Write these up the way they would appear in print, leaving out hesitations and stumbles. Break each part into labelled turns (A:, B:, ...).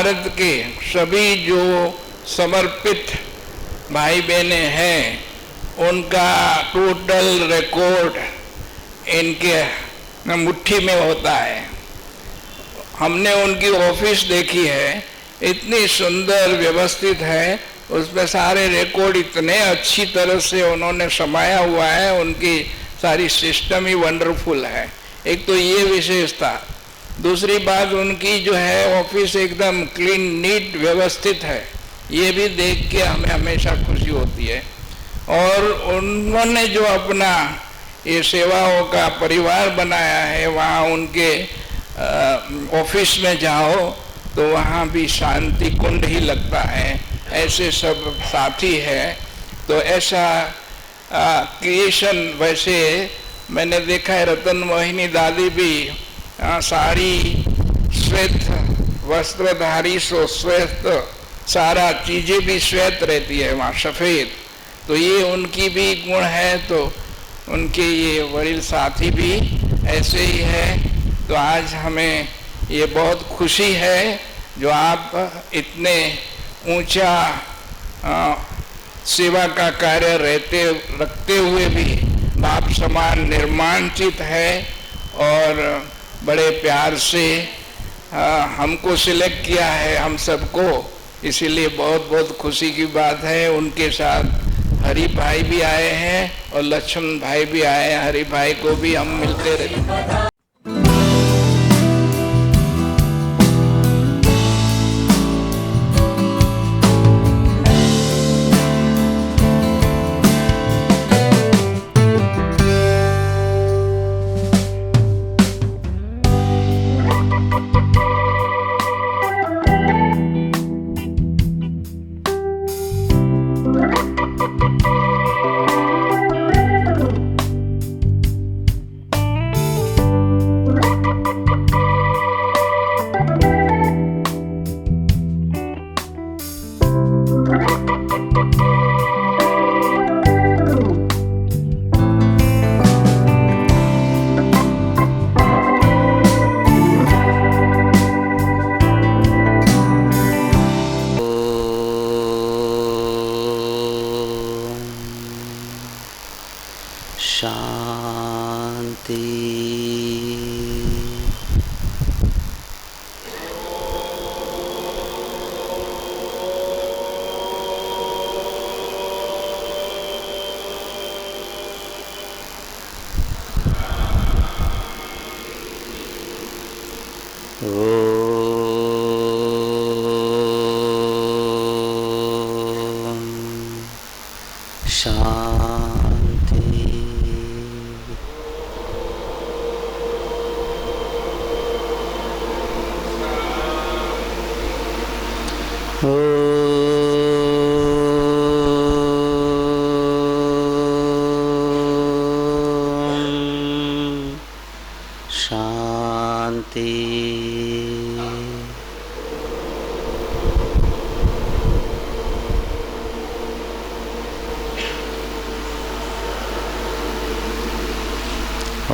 A: भारत के सभी जो समर्पित भाई बहने हैं उनका टोटल रिकॉर्ड इनके मुट्ठी में होता है। हमने उनकी ऑफिस देखी है, इतनी सुंदर व्यवस्थित है, उसमें सारे रिकॉर्ड इतने अच्छी तरह से उन्होंने समाया हुआ है, उनकी सारी सिस्टम ही वंडरफुल है। एक तो ये विशेषता। दूसरी बात, उनकी जो है ऑफिस एकदम क्लीन नीट व्यवस्थित है, ये भी देख के हमें हमेशा खुशी होती है। और उन्होंने जो अपना ये सेवाओं का परिवार बनाया है, वहाँ उनके ऑफिस में जाओ तो वहाँ भी शांति कुंड ही लगता है, ऐसे सब साथी है। तो ऐसा क्रिएशन वैसे मैंने देखा है। रतन मोहिनी दादी भी सारी श्वेत वस्त्रधारी सो श्वेत, सारा चीजें भी श्वेत रहती है वहाँ, सफेद। तो ये उनकी भी गुण है। तो उनके ये वरील साथी भी ऐसे ही है। तो आज हमें ये बहुत खुशी है जो आप इतने ऊंचा सेवा का कार्य रखते हुए भी बाप समान निर्माणचित है और बड़े प्यार से हमको सिलेक्ट किया है, हम सबको। इसीलिए बहुत बहुत खुशी की बात है। उनके साथ हरि भाई भी आए हैं और लक्ष्मण भाई भी आए हैं। हरि भाई को भी हम मिलते रहते हैं।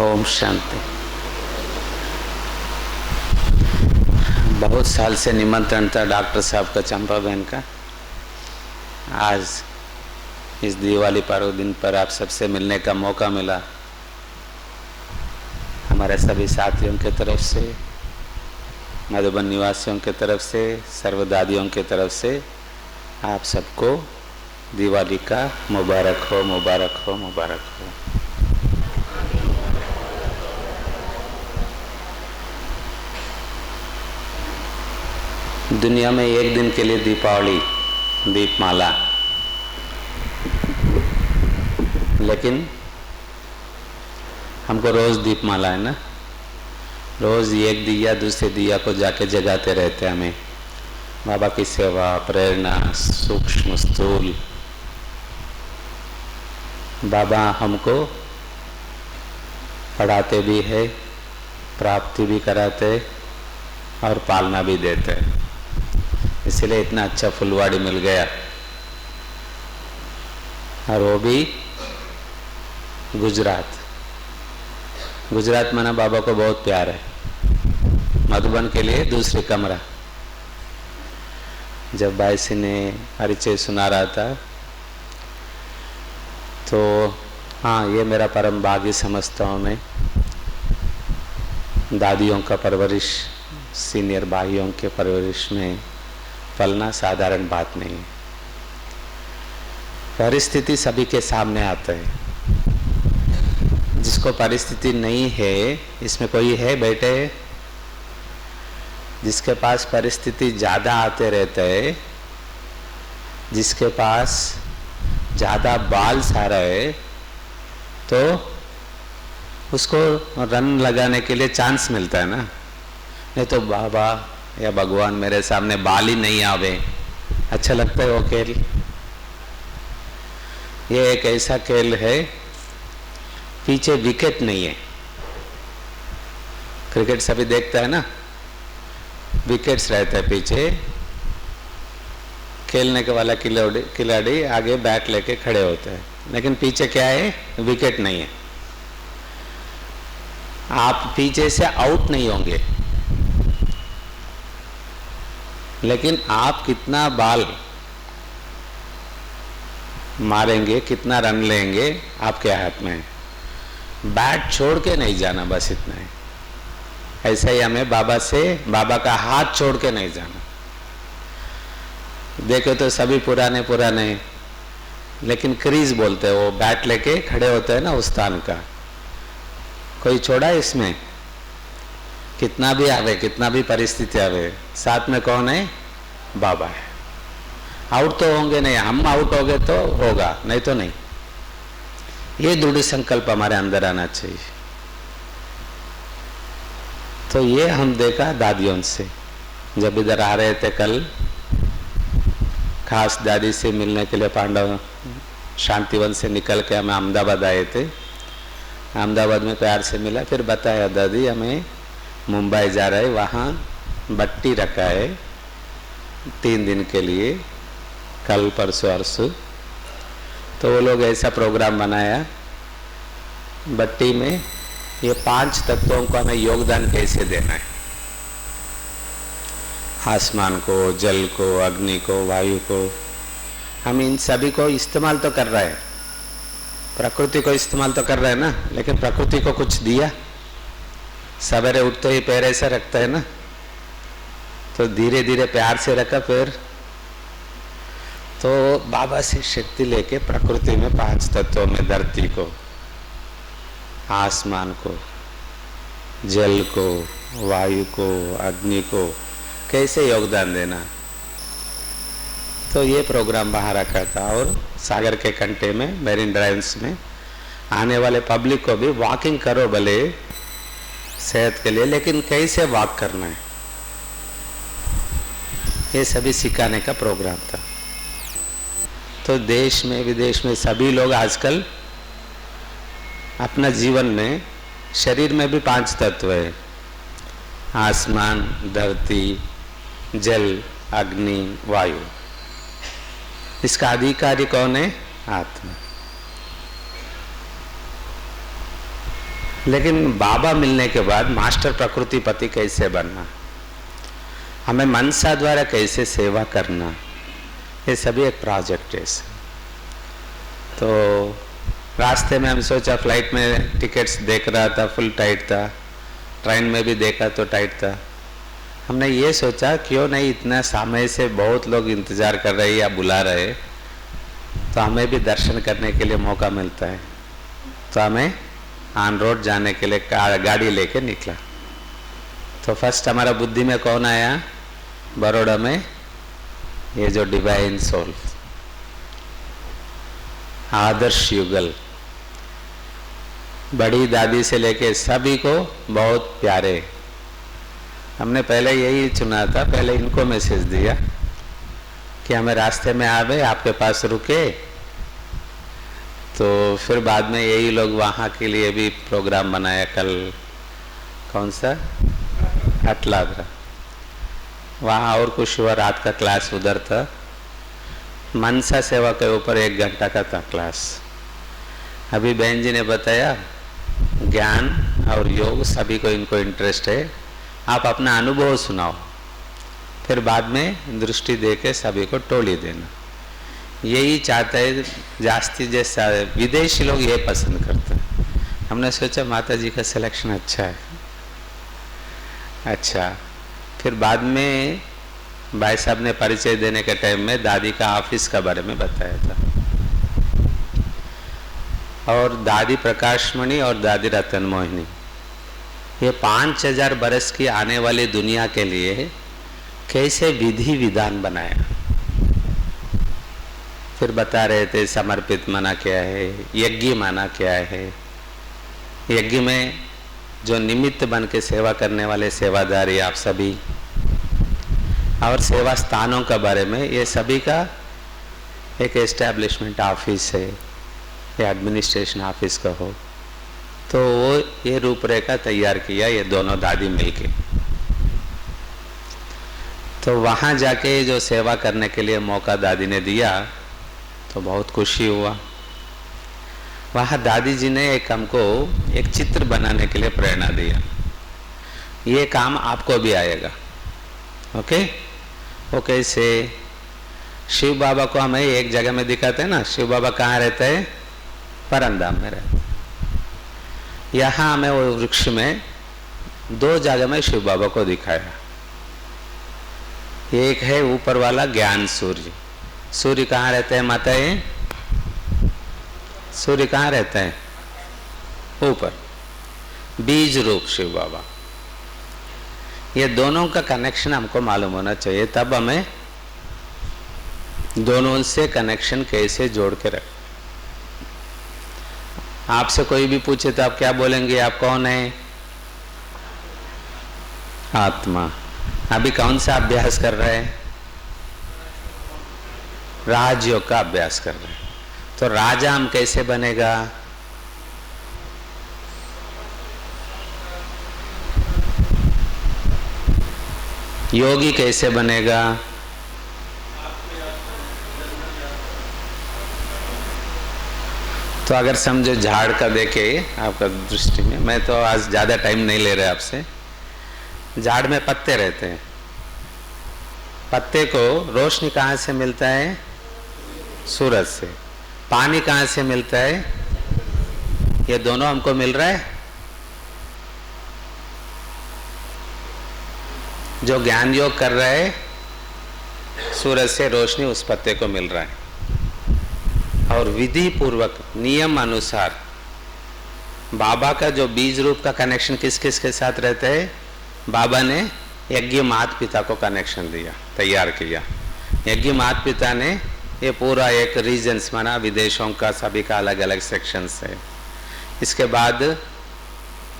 B: ओम शांति। बहुत साल से निमंत्रण था डॉक्टर साहब का, चंपा बहन का। आज इस दिवाली पर्व दिन पर आप सबसे मिलने का मौका मिला। हमारे सभी साथियों के तरफ से, मधुबन निवासियों के तरफ से, सर्वदादियों के तरफ से आप सबको दिवाली का मुबारक हो, मुबारक हो, मुबारक हो। दुनिया में एक दिन के लिए दीपावली, दीपमाला, लेकिन हमको रोज दीपमाला है ना। रोज एक दिया दूसरे दिया को जाके जगाते रहते हैं। हमें बाबा की सेवा, प्रेरणा, सूक्ष्म स्थूल, बाबा हमको पढ़ाते भी है, प्राप्ति भी कराते और पालना भी देते हैं। इसलिए इतना अच्छा फुलवाड़ी मिल गया, और वो भी गुजरात। गुजरात माना बाबा को बहुत प्यार है। मधुबन के लिए दूसरी कमरा, जब बाईसी ने परिचय सुना रहा था तो हाँ, ये मेरा परम भाग्य समझता हूँ मैं। दादियों का परवरिश, सीनियर भाइयों के परवरिश में पलना साधारण बात नहीं है। परिस्थिति सभी के सामने आता है। जिसको परिस्थिति नहीं है, इसमें कोई है बेटे? जिसके पास परिस्थिति ज़्यादा आते रहते है, जिसके पास ज़्यादा बाल सारा है, तो उसको रन लगाने के लिए चांस मिलता है ना। नहीं तो बाबा या भगवान मेरे सामने बाल ही नहीं आवे, अच्छा लगता है वो खेल? ये एक ऐसा खेल है, पीछे विकेट नहीं है। क्रिकेट सभी देखता है ना, विकेट्स रहते हैं पीछे, खेलने के वाला खिलाड़ी आगे बैट लेके खड़े होते हैं, लेकिन पीछे क्या है? विकेट नहीं है। आप पीछे से आउट नहीं होंगे, लेकिन आप कितना बॉल मारेंगे, कितना रन लेंगे, आपके हाथ में है। बैट छोड़ के नहीं जाना, बस इतना है। ऐसा ही हमें बाबा का हाथ छोड़ के नहीं जाना। देखो तो सभी पुराने पुराने, लेकिन क्रीज बोलते हैं, वो बैट लेके खड़े होते हैं ना उस्तान का। कोई छोड़ा इसमें? कितना भी आवे, कितना भी परिस्थिति आवे, साथ में कौन है? बाबा है। आउट तो होंगे नहीं, हम आउट हो गए तो होगा, नहीं तो नहीं। ये दृढ़ संकल्प हमारे अंदर आना चाहिए। तो ये हम देखा दादियों से, जब इधर आ रहे थे कल, खास दादी से मिलने के लिए पांडव शांतिवन से निकल के हम अहमदाबाद आए थे। अहमदाबाद में प्यार से मिला, फिर बताया दादी हमें मुंबई जा रहे, वहाँ बट्टी रखा है 3 दिन के लिए, कल परसों अरसों। तो वो लोग ऐसा प्रोग्राम बनाया, बट्टी में ये 5 तत्वों को हमें योगदान कैसे देना है। आसमान को, जल को, अग्नि को, वायु को, हम इन सभी को इस्तेमाल तो कर रहे हैं। प्रकृति को इस्तेमाल तो कर रहे हैं ना, लेकिन प्रकृति को कुछ दिया? सवेरे उठते ही पैर ऐसा रखता है ना, तो धीरे धीरे प्यार से रखा पैर। तो बाबा से शक्ति लेके प्रकृति में 5 तत्वों में, धरती को, आसमान को, जल को, वायु को, अग्नि को कैसे योगदान देना। तो ये प्रोग्राम बाहर रखा था, और सागर के कंटे में, मेरीन ड्राइव्स में आने वाले पब्लिक को भी वॉकिंग करो भले सेहत के लिए, लेकिन कैसे वॉक करना है, ये सभी सिखाने का प्रोग्राम था। तो देश में विदेश में सभी लोग आजकल अपना जीवन में, शरीर में भी 5 तत्व है, आसमान, धरती, जल, अग्नि, वायु। इसका अधिकारी कौन है? आत्मा। लेकिन बाबा मिलने के बाद मास्टर प्रकृतिपति कैसे बनना, हमें मनसा द्वारा कैसे सेवा करना, ये सभी एक प्रोजेक्ट है। तो रास्ते में हम सोचा, फ्लाइट में टिकट्स देख रहा था, फुल टाइट था, ट्रेन में भी देखा तो टाइट था। हमने ये सोचा क्यों नहीं, इतना समय से बहुत लोग इंतज़ार कर रहे हैं या बुला रहे, तो हमें भी दर्शन करने के लिए मौका मिलता है। तो हमें ऑन रोड जाने के लिए गाड़ी लेके निकला। तो फर्स्ट हमारा बुद्धि में कौन आया? बड़ौदा में ये जो डिवाइन सोल, आदर्श युगल, बड़ी दादी से लेके सभी को बहुत प्यारे। हमने पहले यही चुना था, पहले इनको मैसेज दिया कि हमें रास्ते में आवे, आपके पास रुके। तो फिर बाद में यही लोग वहाँ के लिए भी प्रोग्राम बनाया। कल कौन सा? अटलाद्रा, वहाँ और कुछ हुआ, रात का क्लास उधर था। मनसा सेवा के ऊपर 1 घंटा का था क्लास। अभी बहन जी ने बताया ज्ञान और योग सभी को, इनको इंटरेस्ट है, आप अपना अनुभव सुनाओ। फिर बाद में दृष्टि दे के सभी को टोली देना। यही चाहते हैं जास्ती, जैसा विदेशी लोग ये पसंद करते हैं। हमने सोचा माता जी का सिलेक्शन अच्छा है। अच्छा, फिर बाद में भाई साहब ने परिचय देने के टाइम में दादी का ऑफिस का बारे में बताया था, और दादी प्रकाशमणि और दादी रतन मोहिनी, ये 5000 बरस की आने वाली दुनिया के लिए कैसे विधि विधान बनाया। फिर बता रहे थे समर्पित माना क्या है, यज्ञ माना क्या है। यज्ञ में जो निमित्त बन के सेवा करने वाले सेवादारी आप सभी, और सेवा स्थानों का बारे में, ये सभी का एक एस्टैब्लिशमेंट ऑफिस है या एडमिनिस्ट्रेशन ऑफिस का हो, तो वो ये रूपरेखा तैयार किया ये दोनों दादी मिलके। तो वहाँ जाके जो सेवा करने के लिए मौका दादी ने दिया तो बहुत खुशी हुआ। वहाँ दादी जी ने एक हमको एक चित्र बनाने के लिए प्रेरणा दिया, ये काम आपको भी आएगा। ओके, वो कैसे? शिव बाबा को हमें एक जगह में दिखाते हैं ना, शिव बाबा कहाँ रहते हैं? परमधाम में रहते हैं। यहाँ हमें वो वृक्ष में 2 जगह में शिव बाबा को दिखाया। एक है ऊपर वाला ज्ञान सूर्य। सूर्य कहाँ रहते हैं माता? सूर्य कहाँ रहते हैं? ऊपर। बीज रूप शिव बाबा। ये दोनों का कनेक्शन हमको मालूम होना चाहिए, तब हमें दोनों से कनेक्शन कैसे जोड़ के रखें। आपसे कोई भी पूछे तो आप क्या बोलेंगे? आप कौन है? आत्मा। अभी कौन सा अभ्यास कर रहे हैं? राजयोग का अभ्यास कर रहे हैं। तो राजा हम कैसे बनेगा? योगी कैसे बनेगा? तो अगर समझो झाड़ का देखे आपका दृष्टि में, मैं तो आज ज़्यादा टाइम नहीं ले रहे आपसे। झाड़ में पत्ते रहते हैं, पत्ते को रोशनी कहाँ से मिलता है? सूरज से। पानी कहाँ से मिलता है? ये दोनों हमको मिल रहा है। जो ज्ञान योग कर रहा है, सूरज से रोशनी उस पत्ते को मिल रहा है, और विधि पूर्वक नियम अनुसार बाबा का जो बीज रूप का कनेक्शन किस किस के साथ रहता है? बाबा ने यज्ञ माता पिता को कनेक्शन दिया, तैयार किया। यज्ञ माता पिता ने ये पूरा एक रीजन्स माना, विदेशों का सभी का अलग अलग सेक्शंस है। इसके बाद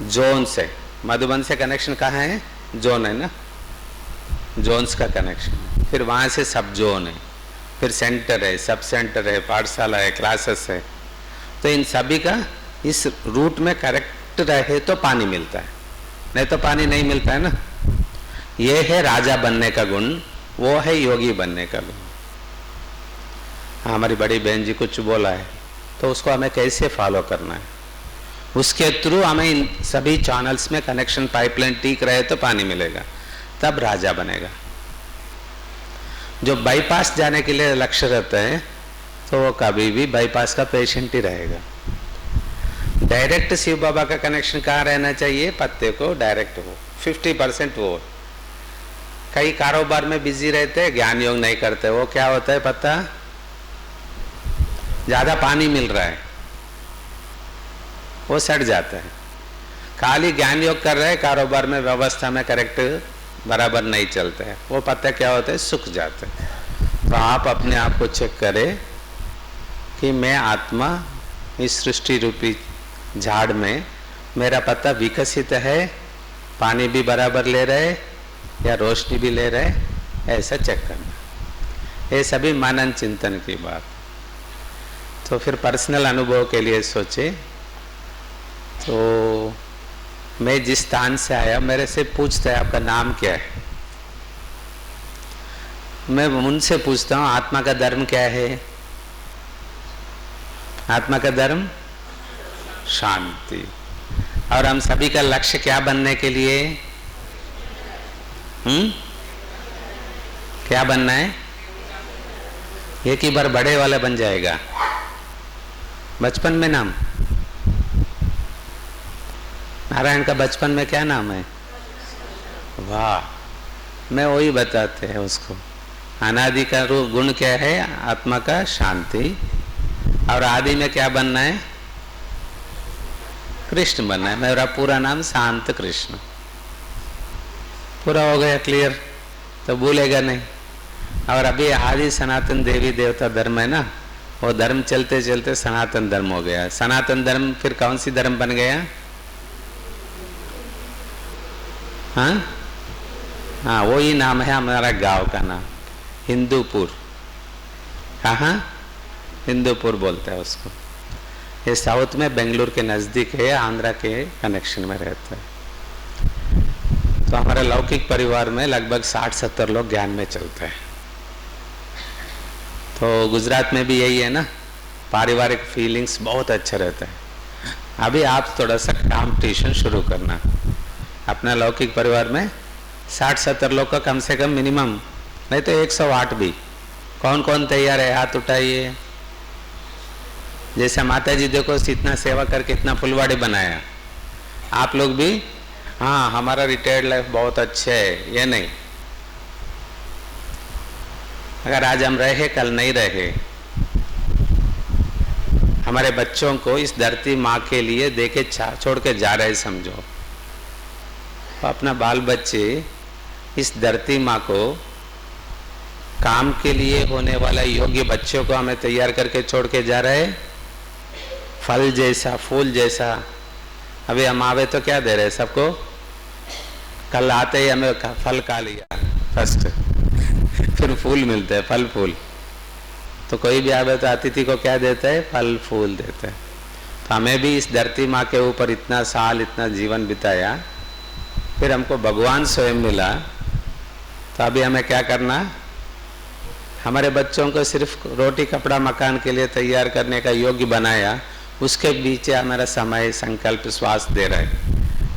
B: जोन से, मधुबन से कनेक्शन कहाँ है? जोन है ना, जोन्स का कनेक्शन। फिर वहाँ से सब जोन है, फिर सेंटर है, सब सेंटर है, पाठशाला है, क्लासेस है। तो इन सभी का इस रूट में करेक्ट रहे तो पानी मिलता है, नहीं तो पानी नहीं मिलता है ना। ये है राजा बनने का गुण, वो है योगी बनने का गुण। हमारी बड़ी बहन जी कुछ बोला है तो उसको हमें कैसे फॉलो करना है, उसके थ्रू हमें इन सभी चैनल्स में कनेक्शन पाइपलाइन ठीक रहे तो पानी मिलेगा, तब राजा बनेगा। जो बाईपास जाने के लिए लक्ष्य रहता है तो वो कभी भी बाईपास का पेशेंट ही रहेगा। डायरेक्ट शिव बाबा का कनेक्शन कहाँ रहना चाहिए? पत्ते को डायरेक्ट हो, 50% वो। कई कारोबार में बिजी रहते हैं, ज्ञान योग नहीं करते, वो क्या होता है पता? ज्यादा पानी मिल रहा है, वो सड़ जाता है। खाली ज्ञान योग कर रहे हैं, कारोबार में व्यवस्था में करेक्ट बराबर नहीं चलते हैं, वो पत्ते क्या होते हैं? सूख जाते हैं। तो आप अपने आप को चेक करें कि मैं आत्मा इस सृष्टि रूपी झाड़ में, मेरा पत्ता विकसित है, पानी भी बराबर ले रहे या रोशनी भी ले रहे, ऐसा चेक करना। ये सभी मनन चिंतन की बात। तो फिर पर्सनल अनुभव के लिए सोचे। तो मैं जिस स्थान से आया, मेरे से पूछता है आपका नाम क्या है? मैं उनसे पूछता हूँ आत्मा का धर्म क्या है? आत्मा का धर्म शांति। और हम सभी का लक्ष्य क्या बनने के लिए? क्या बनना है? एक ही बार बड़े वाला बन जाएगा। बचपन में नाम, नारायण का बचपन में क्या नाम है? वाह, मैं वही बताते हैं उसको। अनादि का गुण क्या है? आत्मा का शांति। और आदि में क्या बनना है? कृष्ण बनना है। मेरा पूरा नाम शांत कृष्ण। पूरा हो गया, क्लियर? तो भूलेगा नहीं। और अभी आदि सनातन देवी देवता धर्म है ना, वो धर्म चलते चलते सनातन धर्म हो गया। सनातन धर्म फिर कौन सी धर्म बन गया? हाँ, वही नाम है हमारा गांव का नाम, हिंदूपुर। कहाँ? हिंदूपुर बोलते हैं उसको। ये साउथ में बेंगलुरु के नज़दीक है, आंध्रा के कनेक्शन में रहता है। तो हमारे लौकिक परिवार में लगभग 60-70 लोग ज्ञान में चलते हैं। तो गुजरात में भी यही है ना, पारिवारिक फीलिंग्स बहुत अच्छे रहते हैं। अभी आप थोड़ा सा कॉम्पिटिशन शुरू करना अपना लौकिक परिवार में। 60-70 लोग का कम से कम मिनिमम, नहीं तो 108 भी। कौन कौन तैयार है? हाथ उठाइए। जैसे माता जी देखो इतना सेवा करके इतना फुलवाड़ी बनाया, आप लोग भी हाँ हमारा रिटायर्ड लाइफ बहुत अच्छे है, ये नहीं। अगर आज हम रहे कल नहीं रहे, हमारे बच्चों को इस धरती माँ के लिए देके छोड़ के जा रहे समझो। तो अपना बाल बच्चे इस धरती माँ को काम के लिए होने वाला योग्य बच्चों को हमें तैयार करके छोड़ के जा रहे, फल जैसा फूल जैसा। अभी हम आवे तो क्या दे रहे सबको? कल आते ही हमें फल खा लिया फर्स्ट, फिर फूल मिलते हैं, फल फूल। तो कोई भी आवे तो अतिथि को क्या देते हैं? फल फूल देते हैं। तो हमें भी इस धरती माँ के ऊपर इतना साल इतना जीवन बिताया, फिर हमको भगवान स्वयं मिला। तो अभी हमें क्या करना? हमारे बच्चों को सिर्फ रोटी कपड़ा मकान के लिए तैयार करने का योग्य बनाया, उसके पीछे हमारा समय संकल्प श्वास दे रहा है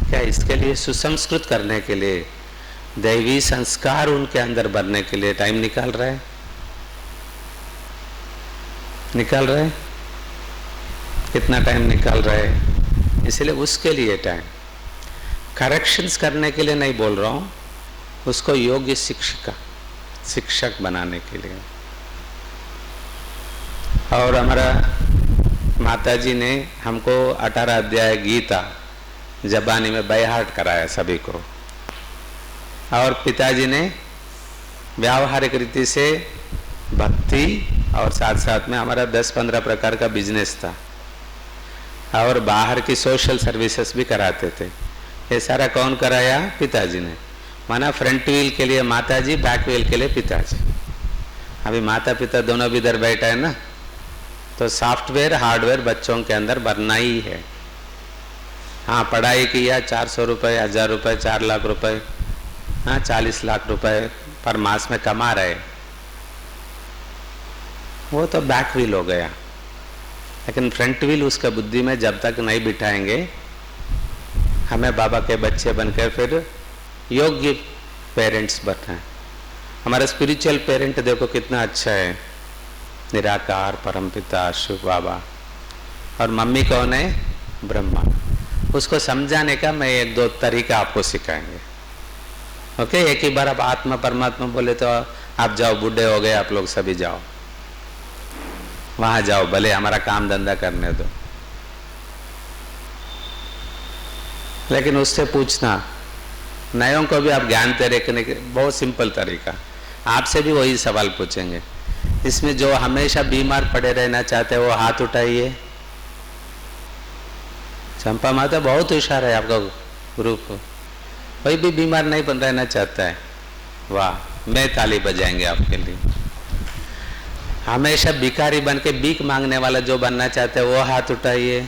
B: क्या? इसके लिए सुसंस्कृत करने के लिए, दैवी संस्कार उनके अंदर भरने के लिए टाइम निकाल रहे कितना टाइम निकाल रहे? इसलिए उसके लिए टाइम, करेक्शंस करने के लिए नहीं बोल रहा हूँ, उसको योग्य शिक्षक बनाने के लिए। और हमारा माता जी ने हमको 18 अध्याय गीता जबानी में बाय हार्ट कराया सभी को। और पिताजी ने व्यावहारिक रीति से भक्ति और साथ साथ में हमारा 10-15 प्रकार का बिजनेस था और बाहर की सोशल सर्विसेज भी कराते थे। ये सारा कौन कराया? पिताजी ने। माना फ्रंट व्हील के लिए माताजी, बैक व्हील के लिए पिताजी। अभी माता पिता दोनों भी इधर बैठा है ना, तो सॉफ्टवेयर हार्डवेयर बच्चों के अंदर भरना ही है। हाँ, पढ़ाई किया 400 रुपये, 1000 रुपये, 4 लाख रुपए, हाँ 40 लाख रुपए पर मास में कमा रहे, वो तो बैक व्हील हो गया। लेकिन फ्रंट व्हील उसका बुद्धि में जब तक नहीं बिठाएंगे, हमें बाबा के बच्चे बनकर फिर योग्य पेरेंट्स बनना है। हमारा स्पिरिचुअल पेरेंट देखो कितना अच्छा है, निराकार परमपिता शिव बाबा। और मम्मी कौन है? ब्रह्मा। उसको समझाने का मैं 1-2 तरीका आपको सिखाएंगे। ओके, एक ही बार आप आत्मा परमात्मा बोले तो आप जाओ, बूढ़े हो गए आप लोग, सभी जाओ वहां जाओ, भले हमारा काम धंधा करने दो। लेकिन उससे पूछना, नयों को भी आप ज्ञान रखने के बहुत सिंपल तरीका, आपसे भी वही सवाल पूछेंगे। इसमें जो हमेशा बीमार पड़े रहना चाहते हैं वो हाथ उठाइए। चंपा माता बहुत होशियार है आपका ग्रुप, कोई भी बीमार नहीं बन रहना चाहता है। वाह, मैं ताली बजाएंगे आपके लिए। हमेशा भिखारी बन के भीख मांगने वाला जो बनना चाहते हैं वो हाथ उठाइए।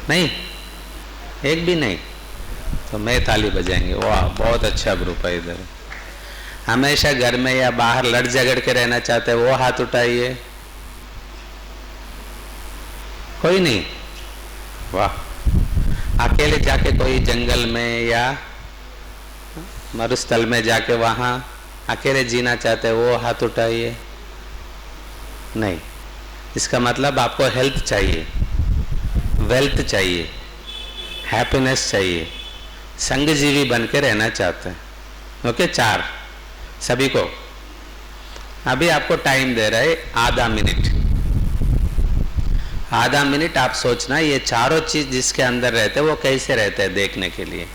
B: नहीं, एक भी नहीं, तो मैं ताली बजाएंगे। वाह, बहुत अच्छा ग्रुप है इधर। हमेशा घर में या बाहर लड़ झगड़ के रहना चाहते हैं वो हाथ उठाइए। कोई नहीं? वाह, अकेले जाके कोई जंगल में या मरुस्थल में जाके वहां अकेले जीना चाहते हैं वो हाथ उठाइए। नहीं, इसका मतलब आपको हेल्थ चाहिए, वेल्थ चाहिए, हैप्पीनेस चाहिए, संगजीवी बन के रहना चाहते हैं। ओके, 4 सभी को। अभी आपको टाइम दे रहा है आधा मिनट। आधा मिनट आप सोचना ये चारों चीज जिसके अंदर रहते हैं वो कैसे रहते हैं देखने के लिए।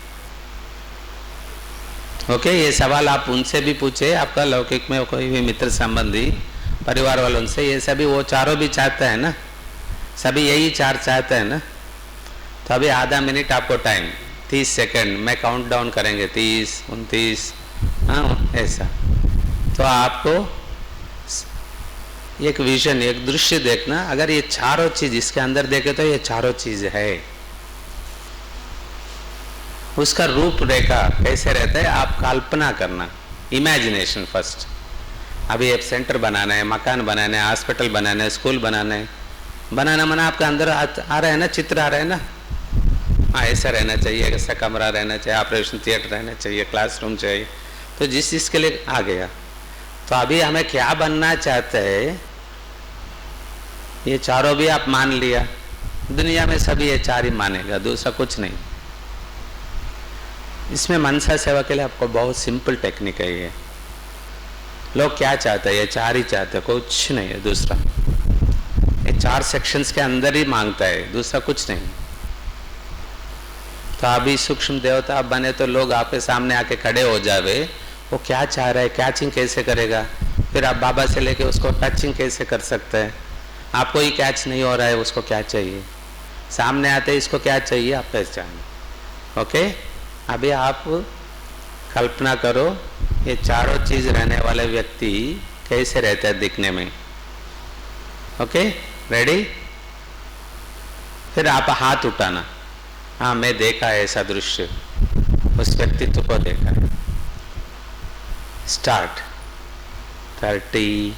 B: ओके, ये सवाल आप उनसे भी पूछे, आपका लौकिक में कोई भी मित्र संबंधी परिवार वालों से, ये सभी वो चारों भी चाहते हैं ना, सभी यही 4 चाहते हैं ना। तो अभी आधा मिनट आपको टाइम, 30 सेकंड में काउंट डाउन करेंगे, 30, 29, हाँ ऐसा। तो आपको एक विजन, एक दृश्य देखना, अगर ये चारों चीज इसके अंदर देखे तो ये चारों चीज है, उसका रूप रेखा कैसे रहता है आप कल्पना करना, इमेजिनेशन फर्स्ट। अभी एक सेंटर बनाना है, मकान बनाना है, हॉस्पिटल बनाना है, स्कूल बनाना है, बनाना मना आपके अंदर आ रहा है ना, चित्र आ रहा है ना, हाँ ऐसा रहना चाहिए, ऐसा कमरा रहना चाहिए, ऑपरेशन थिएटर रहना चाहिए, क्लासरूम चाहिए, तो जिस चीज के लिए आ गया। तो अभी हमें क्या बनना चाहते हैं, ये चारों भी आप मान लिया, दुनिया में सभी ये 4 ही मानेगा, दूसरा कुछ नहीं। इसमें मनसा सेवा के लिए आपको बहुत सिंपल टेक्निक है। ये लोग क्या चाहते हैं, ये 4 ही चाहते हैं, कुछ नहीं है दूसरा। ये 4 सेक्शंस के अंदर ही मांगता है, दूसरा कुछ नहीं। तो अभी सूक्ष्म देवता आप बने तो लोग आपके सामने आके खड़े हो जावे, वो क्या चाह रहा है, कैचिंग कैसे करेगा, फिर आप बाबा से लेके उसको टचिंग कैसे कर सकते हैं। आपको ही कैच नहीं हो रहा है, उसको क्या चाहिए, सामने आते इसको क्या चाहिए आप पहचान। ओके, अभी आप कल्पना करो ये चारों चीज रहने वाले व्यक्ति कैसे रहते हैं दिखने में। Okay, ready? फिर आप हाथ उठाना, हाँ मैं देखा है ऐसा दृश्य, उस व्यक्तित्व को देखा है। स्टार्ट। 30,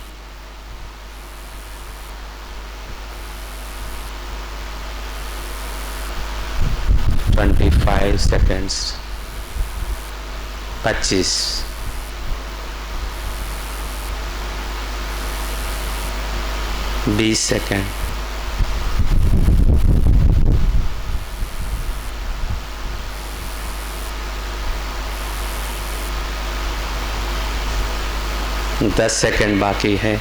B: 25 seconds, 25, 20 सेकेंड, 10 सेकेंड बाकी है।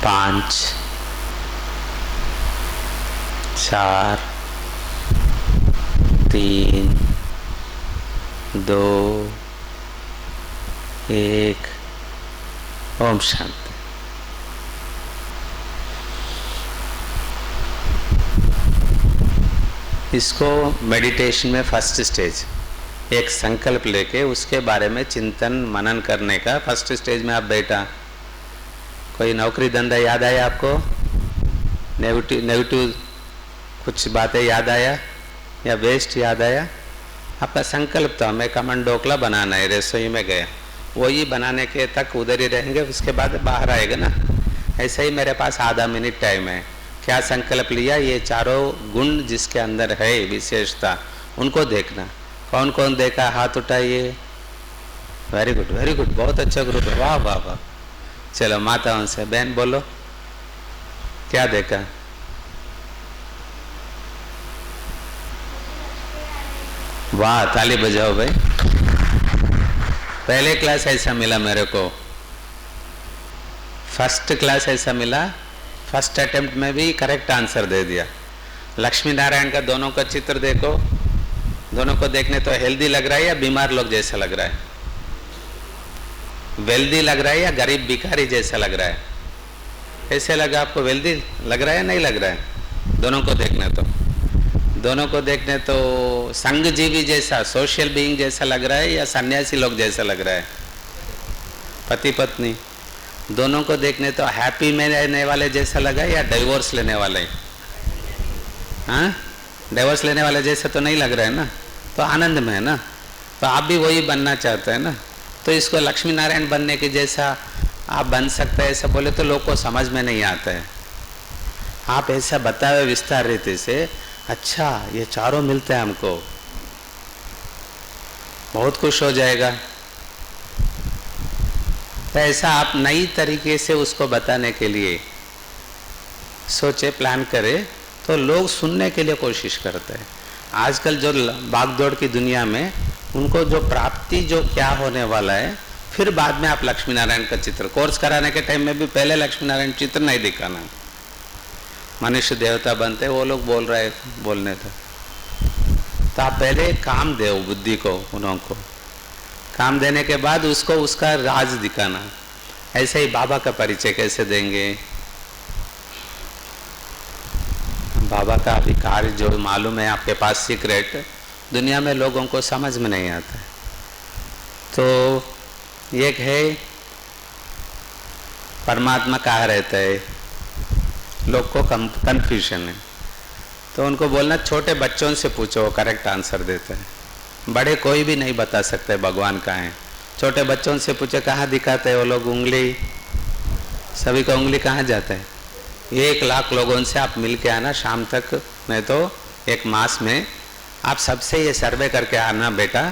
B: 5, 4, 3, 2, 1। ओम शांति। इसको मेडिटेशन में फर्स्ट स्टेज, एक संकल्प लेके उसके बारे में चिंतन मनन करने का फर्स्ट स्टेज में आप बैठा। कोई नौकरी धंधा याद आया आपको, नेगेटिव कुछ बातें याद आया या वेस्ट याद आया? आपका संकल्प था हमें कमन ढोकला बनाना है, रसोई में गया, वही बनाने के तक उधर ही रहेंगे, उसके बाद बाहर आएगा ना। ऐसे ही मेरे पास आधा मिनट टाइम है, क्या संकल्प लिया, ये चारों गुण जिसके अंदर है विशेषता उनको देखना। कौन कौन देखा हाथ उठाइए। वेरी गुड, वेरी गुड, बहुत अच्छा ग्रुप है, वाह वाह वाह। चलो माताओं से, बहन बोलो क्या देखा। वाह, ताली बजाओ भाई। पहले क्लास ऐसा मिला मेरे को, फर्स्ट क्लास ऐसा मिला, फर्स्ट अटेम्प्ट में भी करेक्ट आंसर दे दिया। लक्ष्मी नारायण का दोनों का चित्र देखो, दोनों को देखने तो हेल्दी लग रहा है या बीमार लोग जैसा लग रहा है? वेल्दी लग रहा है या गरीब भिखारी जैसा लग रहा है? ऐसे लगा आपको? वेल्दी लग रहा है नहीं लग रहा है? दोनों को देखने तो, दोनों को देखने तो संघजीवी जैसा, सोशल बीइंग जैसा लग रहा है या सन्यासी लोग जैसा लग रहा है? पति पत्नी दोनों को देखने तो हैप्पी में रहने वाले जैसा लगा या डिवोर्स लेने वाले? हाँ, डिवोर्स लेने वाले जैसा तो नहीं लग रहा है ना, तो आनंद में है ना। तो आप भी वही बनना चाहते हैं ना, तो इसको लक्ष्मी नारायण बनने के जैसा आप बन सकते हैं ऐसा बोले तो लोग को समझ में नहीं आता है। आप ऐसा बताए विस्तार रीति से अच्छा ये चारों मिलते हैं हमको, बहुत खुश हो जाएगा। तो ऐसा आप नई तरीके से उसको बताने के लिए सोचे, प्लान करें, तो लोग सुनने के लिए कोशिश करते हैं। आजकल जो भागदौड़ की दुनिया में उनको जो प्राप्ति जो क्या होने वाला है, फिर बाद में आप लक्ष्मी नारायण का चित्र, कोर्स कराने के टाइम में भी पहले लक्ष्मी नारायण चित्र नहीं दिखाना, मनुष्य देवता बनते वो लोग बोल रहे बोलने थे। तो आप पहले काम दो बुद्धि को, उनको काम देने के बाद उसको उसका राज दिखाना। ऐसे ही बाबा का परिचय कैसे देंगे, बाबा का अभी कार्य जो मालूम है आपके पास सीक्रेट, दुनिया में लोगों को समझ में नहीं आता है। तो एक है परमात्मा कहाँ रहता है, लोग को कंफ्यूजन है। तो उनको बोलना छोटे बच्चों से पूछो, वो करेक्ट आंसर देते हैं। बड़े कोई भी नहीं बता सकते भगवान कहाँ है। छोटे बच्चों से पूछे कहाँ दिखाते हैं वो लोग, उंगली, सभी का उंगली कहाँ जाता है। 1 लाख लोगों से आप मिल के आना शाम तक, नहीं तो 1 मास में आप सबसे ये सर्वे करके आना बेटा,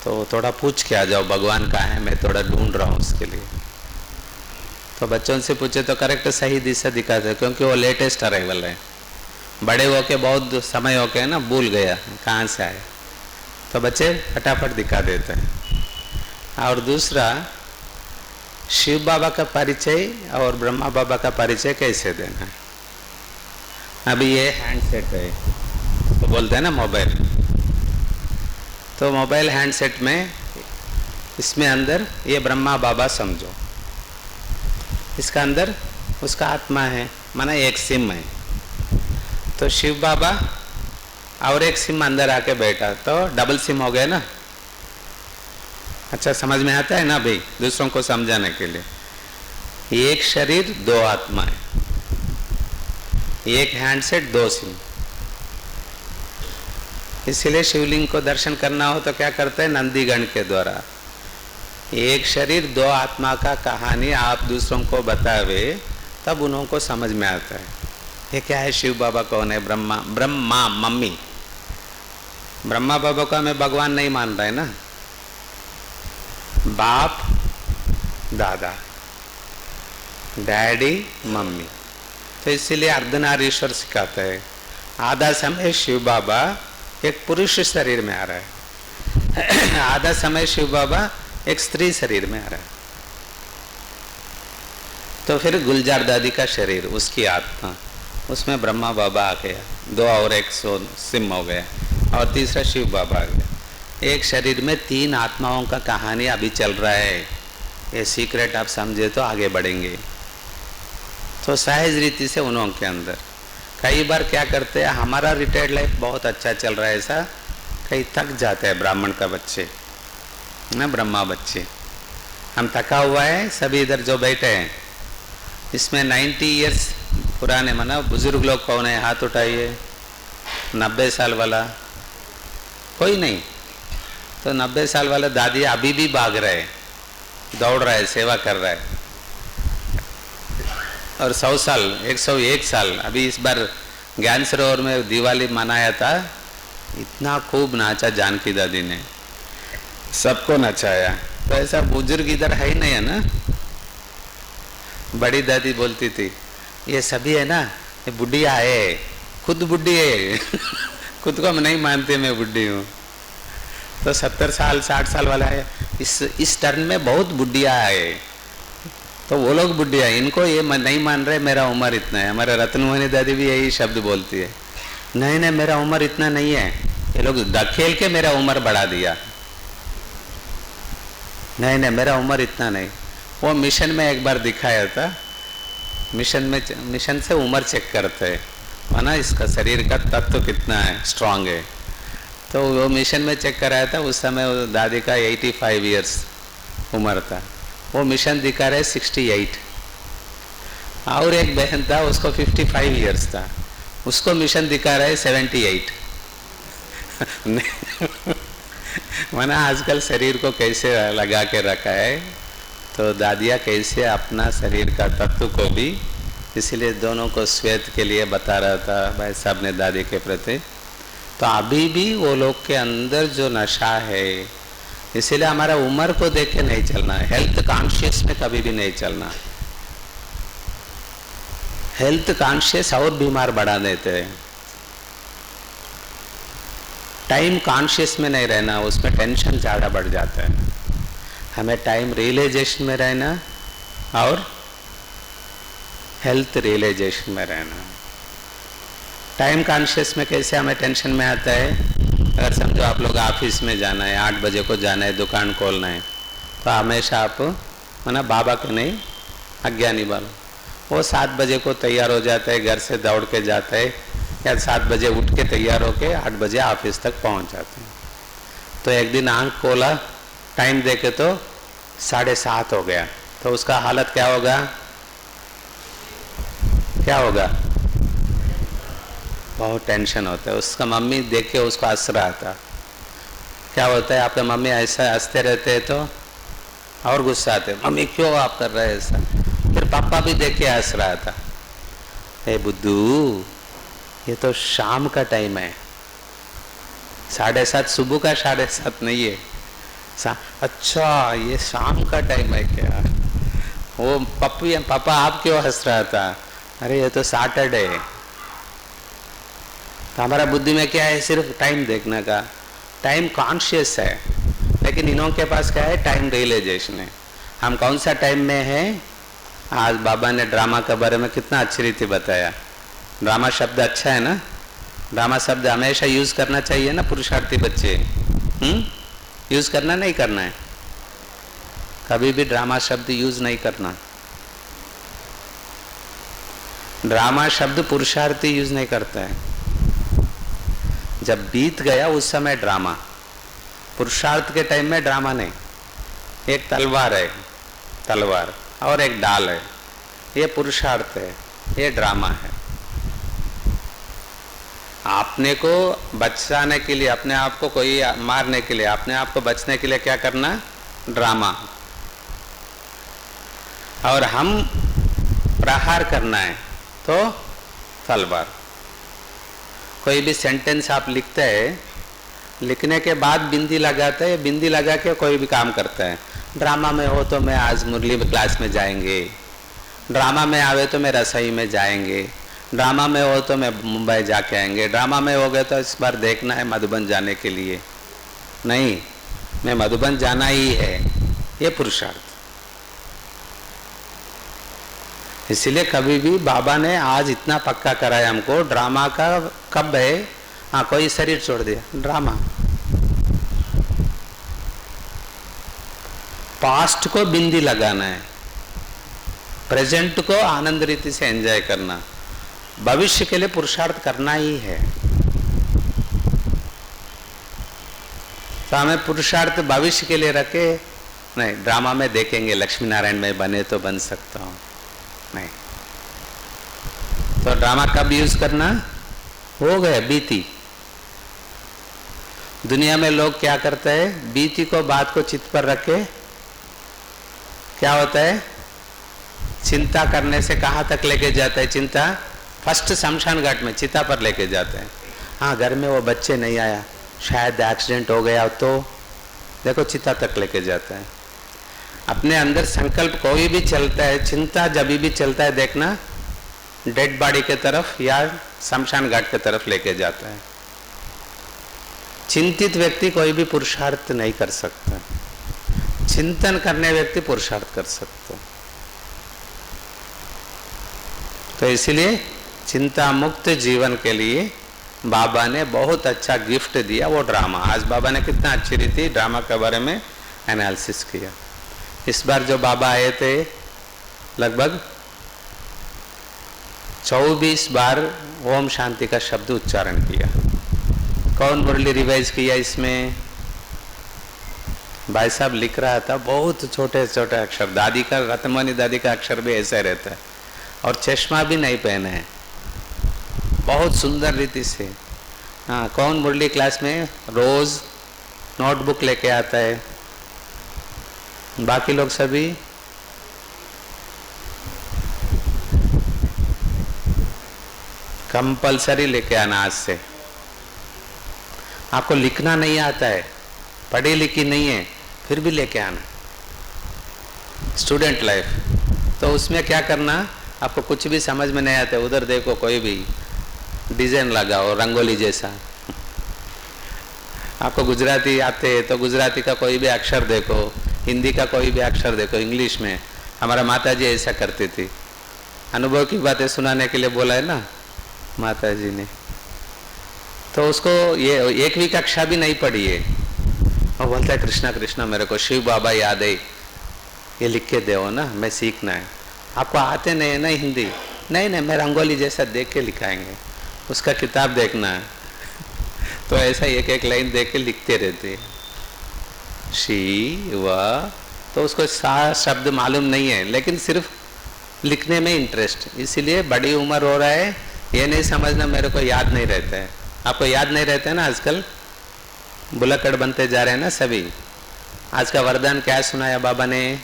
B: तो थोड़ा पूछ के आ जाओ भगवान कहाँ है, मैं थोड़ा ढूंढ रहा हूँ उसके लिए। तो बच्चों से पूछे तो करेक्ट सही दिशा दिखाते, क्योंकि वो लेटेस्ट अराइवल है। बड़े होके बहुत समय हो के ना भूल गया कहाँ से आए, तो बच्चे फटाफट दिखा देते हैं। और दूसरा, शिव बाबा का परिचय और ब्रह्मा बाबा का परिचय कैसे देना है। अभी ये हैंडसेट है, तो बोलते हैं ना मोबाइल, तो मोबाइल हैंडसेट में इसमें अंदर ये ब्रह्मा बाबा समझो, इसका अंदर उसका आत्मा है, माना एक सिम है। तो शिव बाबा और एक सिम अंदर आके बैठा, तो डबल सिम हो गया ना। अच्छा समझ में आता है ना भाई, दूसरों को समझाने के लिए। एक शरीर 2 आत्माएं, एक हैंडसेट 2 सिम। इसीलिए शिवलिंग को दर्शन करना हो तो क्या करते हैं, नंदीगण के द्वारा। एक शरीर 2 आत्मा का कहानी आप दूसरों को बतावे, तब उन्हों को समझ में आता है ये क्या है, शिव बाबा कौन है, ब्रह्मा मम्मी। ब्रह्मा बाबा का मैं भगवान नहीं मान रहा है ना, बाप दादा, डैडी मम्मी। तो इसीलिए अर्धनारीश्वर सिखाते हैं। आधा समय शिव बाबा एक पुरुष शरीर में आ रहा है, आधा समय शिव बाबा एक स्त्री शरीर में आ रहा है। तो फिर गुलजार दादी का शरीर, उसकी आत्मा, उसमें ब्रह्मा बाबा आ गया, 2 और 1 सिम हो गया, और तीसरा शिव बाबा आ गया। एक शरीर में 3 आत्माओं का कहानी अभी चल रहा है। ये सीक्रेट आप समझे तो आगे बढ़ेंगे। तो सहज रीति से उन्हों के अंदर कई बार क्या करते हैं, हमारा रिटायर्ड लाइफ बहुत अच्छा चल रहा है, ऐसा कई थक जाते हैं ब्राह्मण का बच्चे ना, ब्रह्मा बच्चे। हम थका हुआ है, सभी इधर जो बैठे हैं इसमें 90 ईयर्स पुराने, माना बुजुर्ग लोग कौन है, हाथ उठाइए। 90 साल वाला कोई नहीं, तो 90 साल वाला दादी अभी भी भाग रहे, दौड़ रहा है, सेवा कर रहा है। और 100 साल, 101 साल, अभी इस बार ज्ञान सरोवर में दिवाली मनाया था, इतना खूब नाचा जानकी दादी ने, सबको नचाया। तो ऐसा बुजुर्ग इधर है ही नहीं है ना। बड़ी दादी बोलती थी ये सभी है ना, ये बुढ़िया है, खुद बुढ़ी है खुद को हम नहीं मानते मैं बुढ़ी हूँ। तो 70 साल 60 साल वाला है, इस टर्न में बहुत बुढ़िया है, तो वो लोग बुढ़िया, इनको ये नहीं मान रहे मेरा उम्र इतना है। हमारे रत्नमोहिनी दादी भी यही शब्द बोलती है, नहीं नहीं मेरा उम्र इतना नहीं है, ये लोग धकेल के मेरा उम्र बढ़ा दिया, नहीं नहीं मेरा उम्र इतना नहीं। वो मिशन में एक बार दिखाया था, मिशन से उम्र चेक करते हैं, माना इसका शरीर का तत्व कितना है, स्ट्रांग है। तो वो मिशन में चेक कराया था, उस समय वो दादी का 85 ईयर्स उम्र था, वो मिशन दिखा रहे 68। और एक बहन था उसको 55 ईयर्स था, उसको मिशन दिखा रहे 78 माना आजकल शरीर को कैसे लगा के रखा है। तो दादिया कैसे अपना शरीर का तत्व को भी इसीलिए दोनों को श्वेत के लिए बता रहा था भाई साहब ने दादी के प्रति। तो अभी भी वो लोग के अंदर जो नशा है, इसीलिए हमारा उम्र को देख के नहीं चलना है, हेल्थ कॉन्शियस में कभी भी नहीं चलना। हेल्थ कॉन्शियस और बीमार बढ़ा देते हैं। टाइम कॉन्शियस में नहीं रहना, उसमें टेंशन ज़्यादा बढ़ जाता है। हमें टाइम रियलाइजेशन में रहना और हेल्थ रियलाइजेशन में रहना। टाइम कॉन्शियस में कैसे हमें टेंशन में आता है, अगर समझो आप लोग ऑफिस में जाना है, 8 बजे को जाना है, दुकान खोलना है, तो हमेशा आप ना बाबा के नहीं, अज्ञानी बाबा, वो 7 बजे को तैयार हो जाता है, घर से दौड़ के जाता है, या 7 बजे उठ के तैयार होके 8 बजे ऑफिस तक पहुंच जाते हैं। तो एक दिन आंख खोला, टाइम देखे तो 7:30 हो गया, तो उसका हालत क्या होगा, क्या होगा, बहुत टेंशन होता है। उसका मम्मी देख के उसको हंस रहा था। क्या होता है, आपके मम्मी ऐसा हंसते रहते हैं तो और गुस्सा आते, मम्मी क्यों आप कर रहे हैं ऐसा। फिर पापा भी देख के हंस रहा था, हे बुद्धू ये तो शाम का टाइम है, 7:30 सुबह का 7:30 नहीं है। अच्छा ये शाम का टाइम है क्या। वो पापा आप क्यों हंस रहा था, अरे ये तो सैटरडे है। तो हमारा बुद्धि में क्या है, सिर्फ टाइम देखने का, टाइम कॉन्शियस है, लेकिन इन्हों के पास क्या है, टाइम रियलाइजेशन है। हम कौन सा टाइम में हैं। आज बाबा ने ड्रामा के बारे में कितना अच्छी रीति बताया। ड्रामा शब्द अच्छा है ना, ड्रामा शब्द हमेशा यूज करना चाहिए ना पुरुषार्थी बच्चे। यूज करना नहीं करना है, कभी भी ड्रामा शब्द यूज नहीं करना। ड्रामा शब्द पुरुषार्थी यूज नहीं करता है। जब बीत गया उस समय ड्रामा, पुरुषार्थ के टाइम में ड्रामा नहीं। एक तलवार है, तलवार, और एक डाल है, ये पुरुषार्थ है, ये ड्रामा है। अपने को बचाने के लिए, अपने आप को कोई मारने के लिए, अपने आप को बचने के लिए क्या करना, ड्रामा। और हम प्रहार करना है तो तलवार। कोई भी सेंटेंस आप लिखते हैं, लिखने के बाद बिंदी लगाते हैं, बिंदी लगा के कोई भी काम करता है। ड्रामा में हो तो मैं आज मुरली क्लास में जाएंगे, ड्रामा में आवे तो मैं रसोई में जाएंगे, ड्रामा में हो तो मैं मुंबई जाके आएंगे, ड्रामा में हो गए तो इस बार देखना है मधुबन जाने के लिए। नहीं, मैं मधुबन जाना ही है, ये पुरुषार्थ। इसलिए कभी भी बाबा ने आज इतना पक्का कराया हमको, ड्रामा का कब है, हाँ कोई शरीर छोड़ दिया, ड्रामा। पास्ट को बिंदी लगाना है, प्रेजेंट को आनंद रीति से एंजॉय करना, भविष्य के लिए पुरुषार्थ करना ही है। तो हमें पुरुषार्थ भविष्य के लिए रखे नहीं, ड्रामा में देखेंगे लक्ष्मी नारायण में बने तो बन सकता हूं, नहीं। तो ड्रामा कब यूज करना, हो गया बीती। दुनिया में लोग क्या करते हैं, बीती को बात को चित्त पर रखे क्या होता है, चिंता करने से कहाँ तक लेके जाता है, चिंता फर्स्ट शमशान घाट में चिता पर लेके जाते हैं। हाँ घर में वो बच्चे नहीं आया, शायद एक्सीडेंट हो गया, तो देखो चिता तक लेके जाता है। अपने अंदर संकल्प कोई भी चलता है, चिंता जब भी चलता है, देखना डेड बॉडी के तरफ या शमशान घाट के तरफ लेके जाता है। चिंतित व्यक्ति कोई भी पुरुषार्थ नहीं कर सकता, चिंतन करने व्यक्ति पुरुषार्थ कर सकता। तो इसलिए चिंता मुक्त जीवन के लिए बाबा ने बहुत अच्छा गिफ्ट दिया, वो ड्रामा। आज बाबा ने कितना अच्छी रीति ड्रामा के बारे में एनालिसिस किया। इस बार जो बाबा आए थे लगभग 24 बार ओम शांति का शब्द उच्चारण किया। कौन मुरली रिवाइज किया इसमें, भाई साहब लिख रहा था, बहुत छोटे छोटे अक्षर, दादी का, रत्नमणि दादी का अक्षर भी ऐसा रहता है, और चश्मा भी नहीं पहने हैं, बहुत सुंदर रीति से। हाँ, कौन मुरली क्लास में रोज नोटबुक लेके आता है, बाकी लोग सभी कंपलसरी लेके आना आज से। आपको लिखना नहीं आता है, पढ़ी लिखी नहीं है, फिर भी लेके आना। स्टूडेंट लाइफ, तो उसमें क्या करना, आपको कुछ भी समझ में नहीं आता, उधर देखो कोई भी डिजाइन लगाओ रंगोली जैसा। आपको गुजराती आते हैं तो गुजराती का कोई भी अक्षर देखो, हिंदी का कोई भी अक्षर देखो, इंग्लिश में। हमारा माता जी ऐसा करती थी, अनुभव की बातें सुनाने के लिए बोला है ना माता जी ने। तो उसको ये एक भी कक्षा भी नहीं पढ़ी है, वो बोलता है कृष्णा कृष्णा मेरे को शिव बाबा याद है, ये लिख के दो ना, मैं सीखना है। आपको आते नहीं है ना हिंदी, नहीं नहीं मैं रंगोली जैसा देख के लिखाएंगे, उसका किताब देखना है। तो ऐसा एक एक लाइन देख के लिखते रहते शिव, तो उसको सारा शब्द मालूम नहीं है, लेकिन सिर्फ लिखने में इंटरेस्ट। इसीलिए बड़ी उम्र हो रहा है, ये नहीं समझना मेरे को याद नहीं रहता है। आपको याद नहीं रहता है ना, आजकल बुलक्कड़ बनते जा रहे हैं ना सभी। आज का वरदान क्या सुनाया बाबा ने,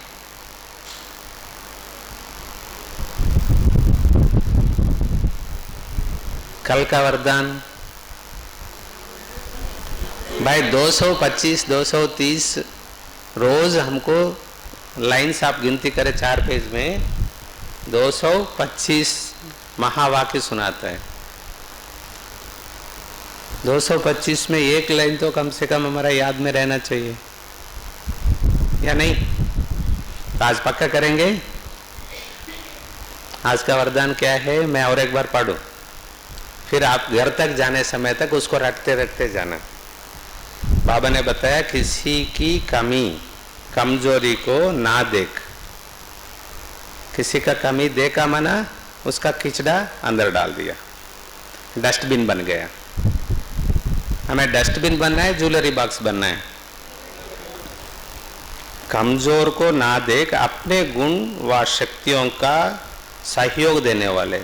B: कल का वरदान भाई 225 230 रोज हमको लाइन्स आप गिनती करें 4 पेज में 225 महावाक्य सुनाता है। 225 में एक लाइन तो कम से कम हमारा याद में रहना चाहिए, या नहीं? तो आज पक्का करेंगे। आज का वरदान क्या है, मैं और एक बार पढ़ूं, फिर आप घर तक जाने समय तक उसको रटते रटते जाना। बाबा ने बताया किसी की कमी कमजोरी को ना देख। किसी का कमी देखा मना, उसका किचड़ा अंदर डाल दिया, डस्टबिन बन गया। हमें डस्टबिन बनना है, ज्वेलरी बॉक्स बनना है। कमजोर को ना देख, अपने गुण व शक्तियों का सहयोग देने वाले।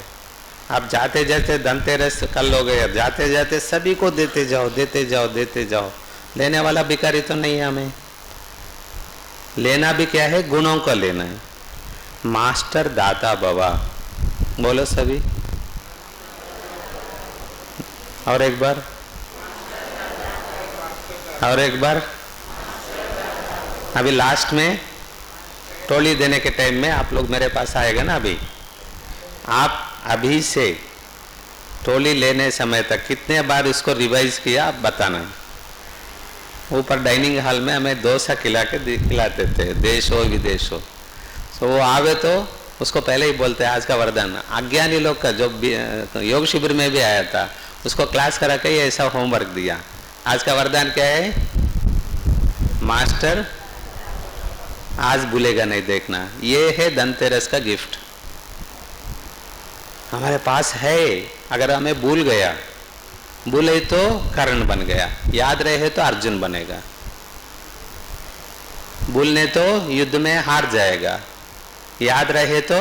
B: आप जाते जाते धनतेरस कल हो गए, जाते जाते सभी को देते जाओ देते जाओ देते जाओ। लेने वाला भिखारी तो नहीं है, हमें लेना भी क्या है, गुणों का लेना है। मास्टर दाता बाबा बोलो सभी, और एक बार, और एक बार। अभी लास्ट में टोली देने के टाइम में आप लोग मेरे पास आएगा ना, अभी आप अभी से टोली लेने समय तक कितने बार इसको रिवाइज किया आप बताना। ऊपर डाइनिंग हॉल में हमें डोसा खिलाते थे, देश हो विदेश हो। तो वो आवे तो उसको पहले ही बोलते हैं आज का वरदान। अज्ञानी लोग का जो योग शिविर में भी आया था, उसको क्लास करा के ऐसा होमवर्क दिया। आज का वरदान क्या है, मास्टर आज भूलेगा नहीं देखना। ये है धनतेरस का गिफ्ट हमारे पास है। अगर हमें भूल गया, भूले तो कर्ण बन गया, याद रहे तो अर्जुन बनेगा। भूलने तो युद्ध में हार जाएगा, याद रहे तो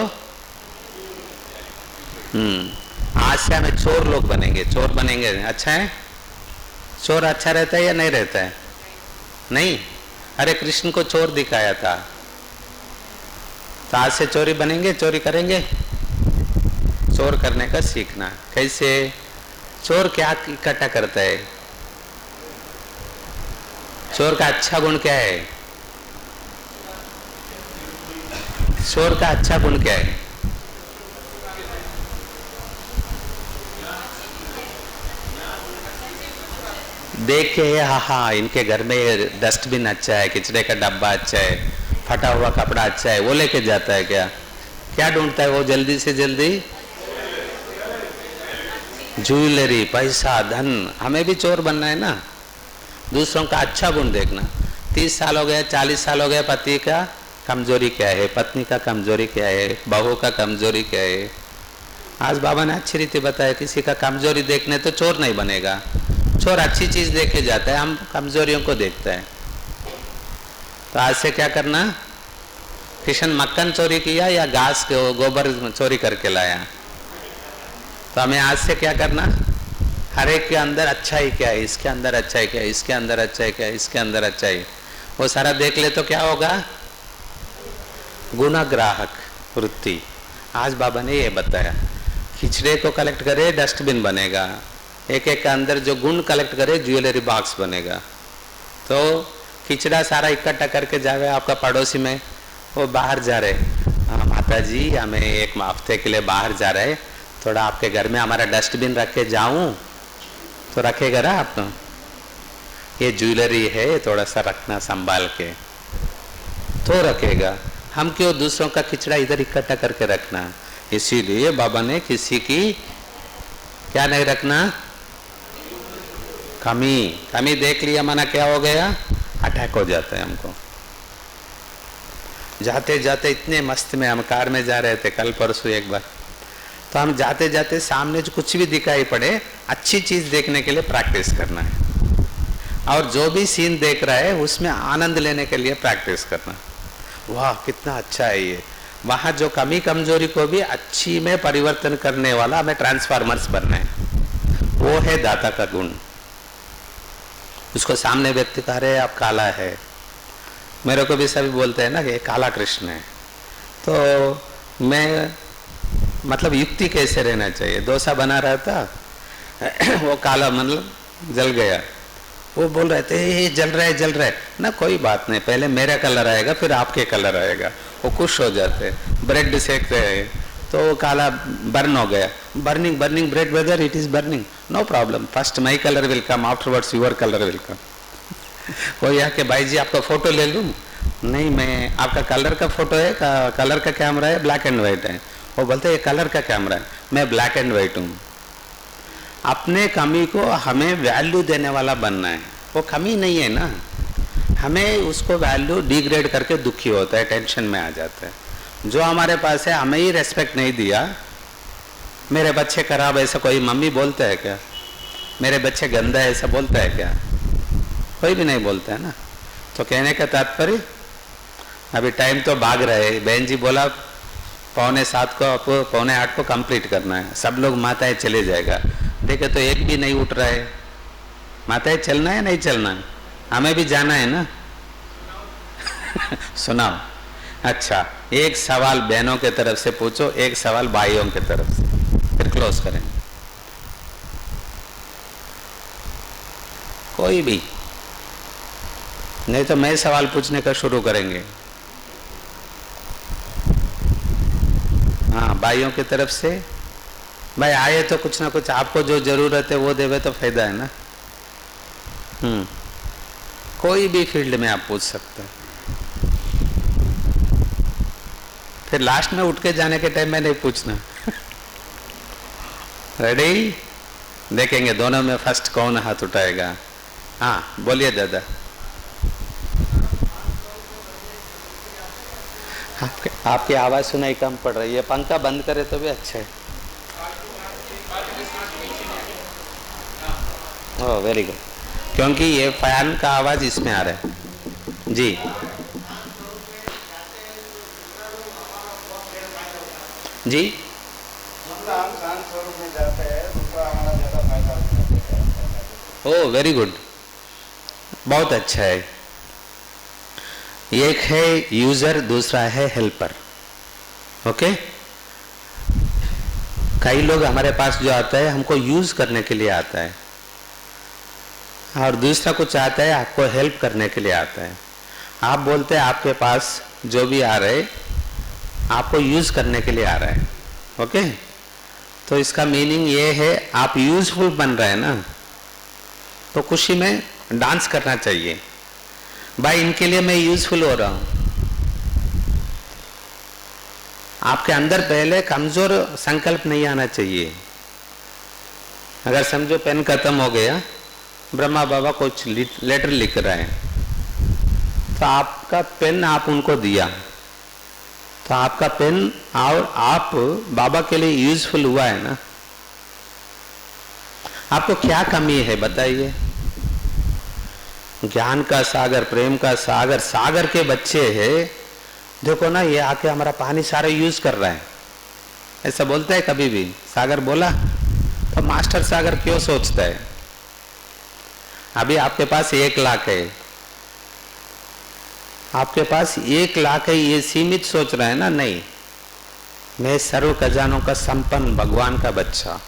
B: आज से हमें चोर लोग बनेंगे, चोर बनेंगे। अच्छा है, चोर अच्छा रहता है या नहीं रहता है? नहीं, अरे कृष्ण को चोर दिखाया था, तो आज से चोरी बनेंगे, चोरी करेंगे। चोर करने का सीखना। कैसे? चोर क्या इकट्ठा करता है? चोर का अच्छा गुण क्या है? चोर का अच्छा गुण क्या है? देख के हाँ इनके घर में डस्टबिन अच्छा है, कचरे का डब्बा अच्छा है, फटा हुआ कपड़ा अच्छा है, वो लेके जाता है। क्या क्या ढूंढता है वो? जल्दी से जल्दी ज्वेलरी, पैसा, धन। हमें भी चोर बनना है ना। दूसरों का अच्छा गुण देखना। 30 साल हो गया, 40 साल हो गया, पति का कमजोरी क्या है, पत्नी का कमजोरी क्या है, बहू का कमजोरी क्या है। आज बाबा ने अच्छी रीति बताया, किसी का कमजोरी देखने तो चोर नहीं बनेगा। चोर अच्छी चीज देख के जाता है, हम कमजोरियों को देखते हैं। तो आज से क्या करना? किशन मक्खन चोरी किया या घास के गोबर चोरी करके लाया? तो हमें आज से क्या करना? हर एक के अंदर अच्छाई क्या है, इसके अंदर अच्छाई क्या है, इसके अंदर अच्छाई क्या है, इसके अंदर अच्छाई, वो सारा देख ले तो क्या होगा? गुणाग्राहक वृत्ति। आज बाबा ने ये बताया खिचड़े को कलेक्ट करे डस्टबिन बनेगा, एक एक के अंदर जो गुण कलेक्ट करे ज्वेलरी बॉक्स बनेगा। तो खिचड़ा सारा इकट्ठा करके जावे आपका पड़ोसी में, वो बाहर जा रहे, हाँ माता जी हमें एक हफ्ते के लिए बाहर जा रहे, थोड़ा आपके घर में हमारा डस्टबिन रख के जाऊं, तो रखेगा ना आप? ये ज्वेलरी है, थोड़ा सा रखना संभाल के, तो रखेगा। हम क्यों दूसरों का खिचड़ा इधर इकट्ठा करके रखना? इसीलिए बाबा ने किसी की क्या नहीं रखना, कमी देख लिया माना क्या हो गया, अटैक हो जाता है हमको। जाते जाते इतने मस्त में हम कार में जा रहे थे कल परसों एक बार, तो हम जाते जाते सामने जो कुछ भी दिखाई पड़े अच्छी चीज देखने के लिए प्रैक्टिस करना है, और जो भी सीन देख रहा है उसमें आनंद लेने के लिए प्रैक्टिस करना। वाह कितना अच्छा है ये। वहां जो कमी कमजोरी को भी अच्छी में परिवर्तन करने वाला हमें ट्रांसफार्मर्स बनना है, वो है दाता का गुण। उसको सामने व्यक्ति कह रहे आप काला है, मेरे को भी सभी बोलते हैं ना कि काला कृष्ण है, तो मैं मतलब युक्ति कैसे रहना चाहिए। डोसा बना रहा था वो काला मतलब जल गया, वो बोल रहे थे ये जल रहा है ना, कोई बात नहीं, पहले मेरा कलर आएगा फिर आपके कलर आएगा। वो खुश हो जाते, ब्रेड सेक रहे हैं तो वो काला बर्न हो गया, burning bread whether it is burning, no problem, first my colour will come afterwards your colour will come. वो यहाँ के भाई जी आपका फोटो ले लूँ? नहीं, मैं आपका कलर का फोटो है, कलर का कैमरा है, ब्लैक एंड व्हाइट है। वो बोलते हैं कलर का कैमरा है, मैं ब्लैक एंड व्हाइट हूँ। अपने कमी को हमें वैल्यू देने वाला बनना है, वो कमी नहीं है ना, हमें उसको वैल्यू डिग्रेड करके दुखी होता है, टेंशन में आ जाता है। जो हमारे पास है हमें ही रेस्पेक्ट नहीं दिया, मेरे बच्चे खराब ऐसा कोई मम्मी बोलते है क्या? मेरे बच्चे गंदा है ऐसा बोलता है क्या? कोई भी नहीं बोलता है ना। तो कहने का तात्पर्य, अभी टाइम तो भाग रहे, बहन जी बोला 6:45 को, आप 7:45 को कंप्लीट करना है, सब लोग माताएं चले जाएगा। देखे तो एक भी नहीं उठ रहा है, माताएं चलना है नहीं चलना है? हमें भी जाना है ना। सुनाओ। अच्छा, एक सवाल बहनों के तरफ से पूछो, एक सवाल भाइयों के तरफ से, फिर क्लोज करेंगे। कोई भी नहीं तो मैं सवाल पूछने का शुरू करेंगे। हाँ, भाइयों की तरफ से। भाई आए तो कुछ ना कुछ, आपको जो जरूरत है वो देवे तो फायदा है ना। कोई भी फील्ड में आप पूछ सकते हैं। फिर लास्ट में उठ के जाने के टाइम में नहीं पूछना। रेडी? देखेंगे दोनों में फर्स्ट कौन हाथ उठाएगा। हाँ बोलिए दादा। आपकी आवाज सुनाई कम पड़ रही है, पंखा बंद करे तो भी अच्छा है। ओह वेरी गुड, क्योंकि ये फैन का आवाज इसमें आ रहा है जी। जी ओह वेरी गुड, बहुत अच्छा है। एक है यूजर, दूसरा है हेल्पर। ओके, कई लोग हमारे पास जो आता है हमको यूज करने के लिए आता है, और दूसरा कुछ आता है आपको हेल्प करने के लिए आता है। आप बोलते हैं आपके पास जो भी आ रहे आपको यूज करने के लिए आ रहा है। ओके, तो इसका मीनिंग ये है आप यूजफुल बन रहे हैं ना, तो खुशी में डांस करना चाहिए। भाई इनके लिए मैं यूजफुल हो रहा हूं। आपके अंदर पहले कमजोर संकल्प नहीं आना चाहिए। अगर समझो पेन खत्म हो गया, ब्रह्मा बाबा कुछ लेटर लिख रहे हैं, तो आपका पेन आप उनको दिया, तो आपका पेन और आप बाबा के लिए यूजफुल हुआ है ना। आपको क्या कमी है बताइए? ज्ञान का सागर, प्रेम का सागर, सागर के बच्चे हैं। देखो ना, ये आके हमारा पानी सारा यूज कर रहा है, ऐसा बोलता है कभी भी? सागर बोला तो मास्टर सागर क्यों सोचता है? अभी आपके पास 1 लाख है, आपके पास 1 लाख है, ये सीमित सोच रहा है ना? नहीं, मैं सर्व खजानों का संपन्न भगवान का बच्चा।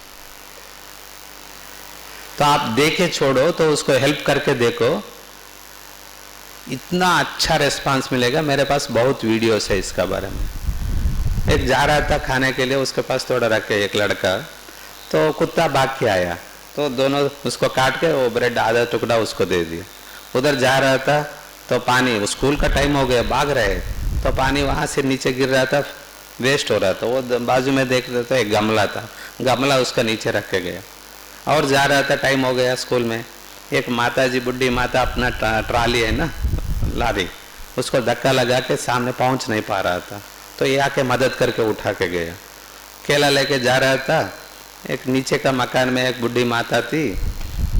B: तो आप देखे छोड़ो तो उसको हेल्प करके देखो, इतना अच्छा रिस्पांस मिलेगा। मेरे पास बहुत वीडियोस है इसका बारे में। एक जा रहा था खाने के लिए, उसके पास थोड़ा रखे एक लड़का, तो कुत्ता भाग के आया, तो दोनों उसको काट के वो ब्रेड आधा टुकड़ा उसको दे दिया। उधर जा रहा था तो पानी, स्कूल का टाइम हो गया, भाग रहे, तो पानी वहाँ से नीचे गिर रहा था, वेस्ट हो रहा था। वो बाजू में देख रहे तो एक गमला था, गमला उसका नीचे रख के गया। और जा रहा था, टाइम हो गया स्कूल में, एक माता जी, बुढ़ी माता, अपना ट्राली है ना, लारी, उसको धक्का लगा के सामने पहुंच नहीं पा रहा था, तो ये आके मदद करके उठा के गया। केला लेके जा रहा था, एक नीचे का मकान में एक बुढ़ी माता थी,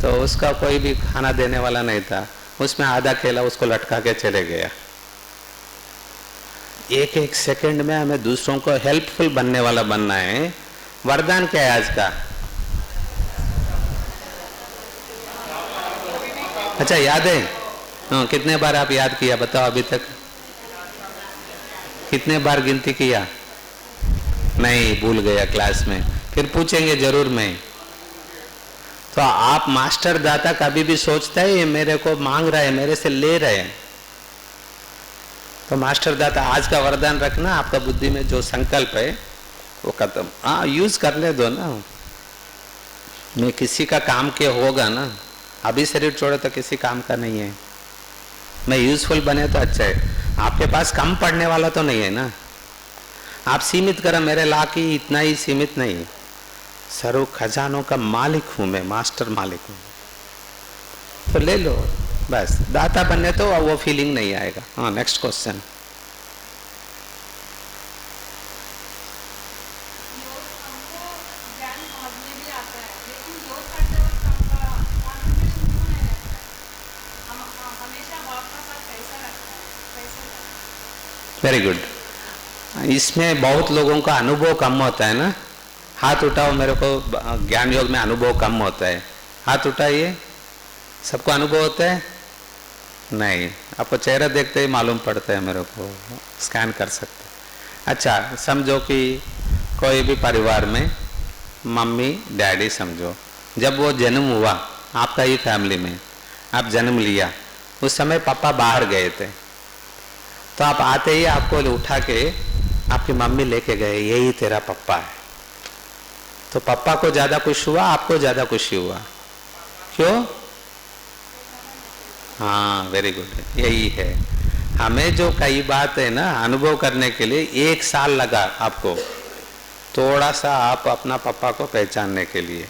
B: तो उसका कोई भी खाना देने वाला नहीं था, उसमें आधा केला उसको लटका के चले गया। एक एक सेकंड में हमें दूसरों को हेल्पफुल बनने वाला बनना है। वरदान क्या है आज का? अच्छा, याद है? हाँ, कितने बार आप याद किया बताओ अभी तक? कितने बार गिनती किया? नहीं, भूल गया क्लास में, फिर पूछेंगे जरूर मैं। तो आप मास्टर दाता कभी भी सोचता है ये मेरे को मांग रहा है, मेरे से ले रहे हैं, तो मास्टर दाता आज का वरदान रखना, आपका बुद्धि में जो संकल्प है वो खत्म। हाँ, यूज करने दो ना, मैं किसी का काम के होगा ना, अभी शरीर छोड़े तो किसी काम का नहीं है। मैं यूजफुल बने तो अच्छा है। आपके पास कम पढ़ने वाला तो नहीं है ना, आप सीमित करें, मेरे ला की इतना ही सीमित नहीं, सर्व खजानों का मालिक हूं मैं, मास्टर मालिक हूं, तो ले लो बस। दाता बनने तो वो फीलिंग नहीं आएगा। हाँ, नेक्स्ट क्वेश्चन। Very good. इसमें बहुत लोगों का अनुभव कम होता है ना, हाथ उठाओ, मेरे को ज्ञान योग में अनुभव कम होता है, हाथ उठाइए। सबको अनुभव होता है? नहीं, आपको चेहरा देखते ही मालूम पड़ता है, मेरे को स्कैन कर सकते। अच्छा, समझो कि कोई भी परिवार में मम्मी डैडी, समझो जब वो जन्म हुआ आपका ही फैमिली में, आप जन्म लिया, उस समय पापा बाहर गए थे, तो आप आते ही आपको उठा के आपकी मम्मी लेके गए, यही तेरा पप्पा है। तो पप्पा को ज्यादा खुश हुआ, आपको ज्यादा खुशी हुआ, क्यों? हाँ, वेरी गुड, यही है। हमें जो कई बात है ना अनुभव करने के लिए 1 साल लगा आपको, थोड़ा सा आप अपना पापा को पहचानने के लिए।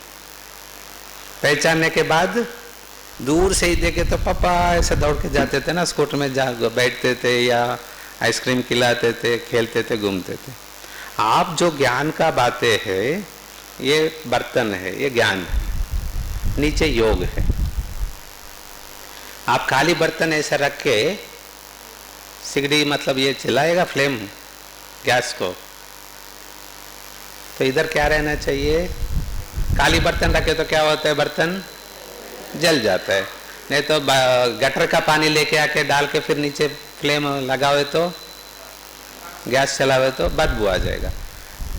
B: पहचानने के बाद दूर से ही देखे तो पापा ऐसे दौड़ के जाते थे ना, स्कूटर में जा बैठते थे या आइसक्रीम खिलाते थे, खेलते थे, घूमते थे। आप जो ज्ञान का बातें है, ये बर्तन है, ये ज्ञान है, नीचे योग है। आप खाली बर्तन ऐसा रख के सिगड़ी, मतलब ये चलाएगा फ्लेम गैस को, तो इधर क्या रहना चाहिए? खाली बर्तन रखे तो क्या होता है? बर्तन जल जाता है। नहीं तो गटर का पानी लेके आके डाल के फिर नीचे फ्लेम लगावे तो, गैस चलावे तो बदबू आ जाएगा।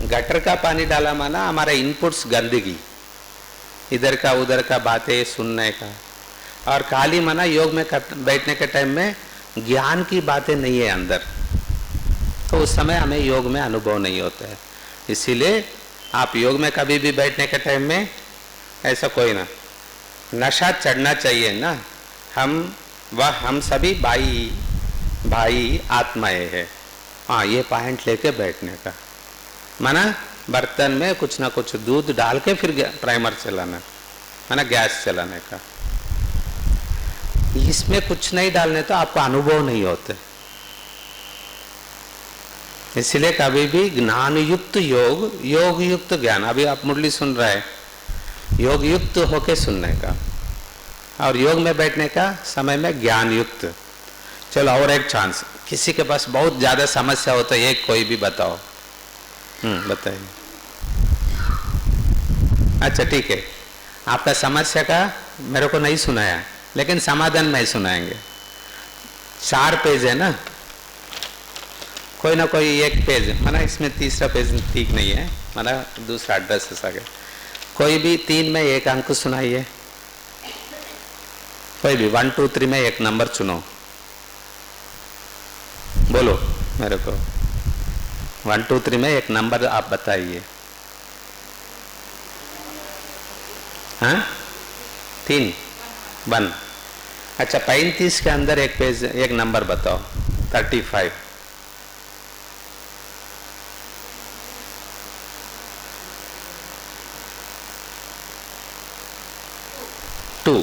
B: गटर का पानी डाला माना हमारा इनपुट्स गंदगी, इधर का उधर का बातें सुनने का, और खाली माना योग में बैठने के टाइम में ज्ञान की बातें नहीं है अंदर, तो उस समय हमें योग में अनुभव नहीं होता है। इसीलिए आप योग में कभी भी बैठने के टाइम में ऐसा कोई ना, नशा चढ़ना चाहिए ना, हम सभी भाई आत्माएं हैं। हाँ, ये पॉइंट लेके बैठने का माना, बर्तन में कुछ ना कुछ दूध डाल के फिर प्राइमर चलाना, माना गैस चलाने का। इसमें कुछ नहीं डालने तो आपको अनुभव नहीं होते। इसलिए कभी भी ज्ञान युक्त योग युक्त ज्ञान, अभी आप मुरली सुन रहे हैं, योग युक्त होके सुनने का, और योग में बैठने का समय में ज्ञान युक्त। चलो और एक चांस, किसी के पास बहुत ज्यादा समस्या हो तो एक कोई भी बताओ। बताइए। अच्छा ठीक है, आपका समस्या का मेरे को नहीं सुनाया, लेकिन समाधान नहीं सुनाएंगे। 4 पेज है ना, कोई ना कोई एक पेज, माना इसमें तीसरा पेज ठीक नहीं है, माना दूसरा एड्रेस है सके, कोई भी 3 में एक अंक सुनाइए, कोई भी 1 2 3 में एक नंबर चुनो, बोलो मेरे को 1 2 3 में एक नंबर आप बताइए। हाँ 3 1। अच्छा 35 के अंदर एक पेज एक नंबर बताओ, 35। 2।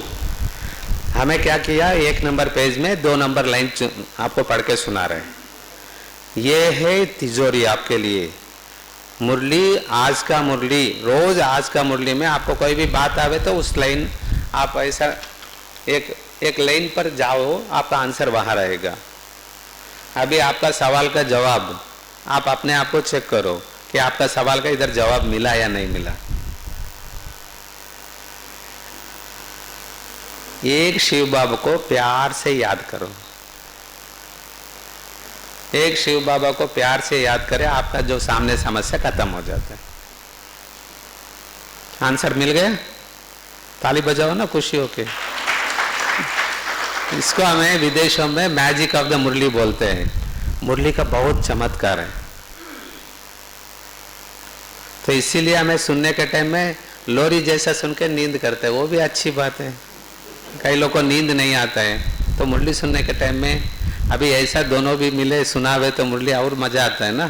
B: हमें क्या किया, एक नंबर पेज में 2 नंबर लाइन आपको पढ़ के सुना रहे हैं। ये है तिजोरी आपके लिए, मुरली आज का मुरली, रोज आज का मुरली में आपको कोई भी बात आवे तो उस लाइन आप ऐसा एक लाइन पर जाओ, आपका आंसर वहां रहेगा। अभी आपका सवाल का जवाब आप अपने आप को चेक करो कि आपका सवाल का इधर जवाब मिला या नहीं मिला। एक शिव बाबा को प्यार से याद करो, एक शिव बाबा को प्यार से याद करें, आपका जो सामने समस्या खत्म हो जाता है। आंसर मिल गया, ताली बजाओ ना खुशी होके। इसको हमें विदेशों में मैजिक ऑफ द मुरली बोलते हैं। मुरली का बहुत चमत्कार है, तो इसीलिए हमें सुनने के टाइम में लोरी जैसा सुन के नींद करते हैं, वो भी अच्छी बात है। कई लोगों को नींद नहीं आता है, तो मुरली सुनने के टाइम में अभी ऐसा दोनों भी मिले सुनावे तो मुरली और मजा आता है ना,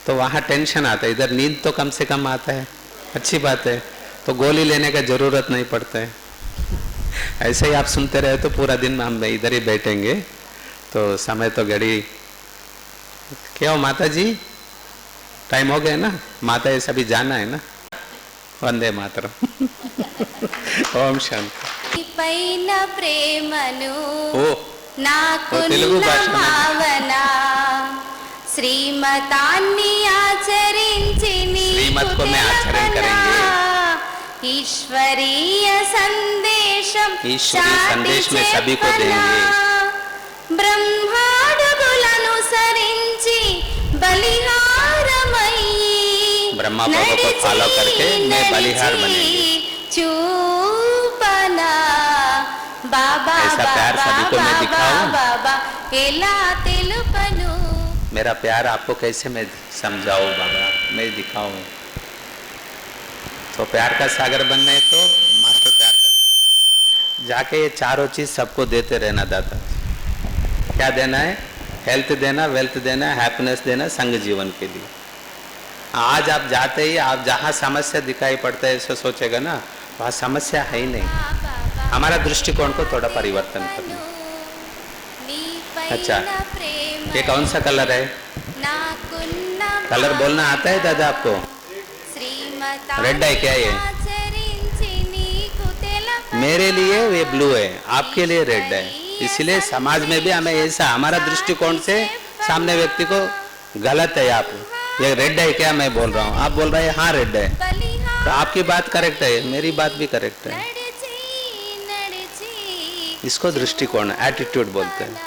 B: तो वहाँ टेंशन आता है, इधर नींद तो कम से कम आता है, अच्छी बात है, तो गोली लेने का जरूरत नहीं पड़ता है। ऐसे ही आप सुनते रहे तो पूरा दिन हम इधर ही बैठेंगे, तो समय तो घड़ी क्या हो माता जी, टाइम हो गया ना, माता ये सभी जाना है ना। वंदे मातरम। ओम शांति।
C: पैन प्रेमनु
B: ओ
C: नाकुन्न भावना श्रीमतान्नि आचरिंచి
B: श्रीमत को मैं आचरण करेंगे,
C: ईश्वरीय संदेशम
B: में सभी को देंगे,
C: ब्रह्मांडुलनुसరించి बलिहारमयी
B: ब्रह्मा बाबा को फॉलो करके मैं बलिहार बनेंगे।
C: चूपना बाबा
B: ऐसा प्यार सभी को मैं दिखाऊं,
C: बाबा एला तेलुपनु,
B: मेरा प्यार आपको कैसे मैं समझाऊं बाबा, मैं दिखाऊं। तो प्यार का सागर बनना है तो मास्टर प्यार का जाके ये चारों चीज सबको देते रहना। दादा क्या देना है, हेल्थ देना, वेल्थ देना, हैप्पीनेस देना, संग जीवन के लिए। आज आप जाते ही आप जहाँ समस्या दिखाई पड़ता है ऐसा सोचेगा ना, वहाँ समस्या है ही नहीं। हमारा दृष्टिकोण को थोड़ा परिवर्तन करना। अच्छा ये कौन सा कलर है, कलर बोलना आता है दादा आपको? रेड है क्या ये? मेरे लिए ये ब्लू है, आपके लिए रेड है। इसलिए समाज में भी हमें ऐसा, हमारा दृष्टिकोण से सामने व्यक्ति को गलत है, आप ये रेड है क्या मैं बोल रहा हूँ, आप बोल रहे हैं हाँ रेड है, तो आपकी बात करेक्ट है, मेरी बात भी करेक्ट है। इसको दृष्टिकोण, एटीट्यूड बोलते हैं।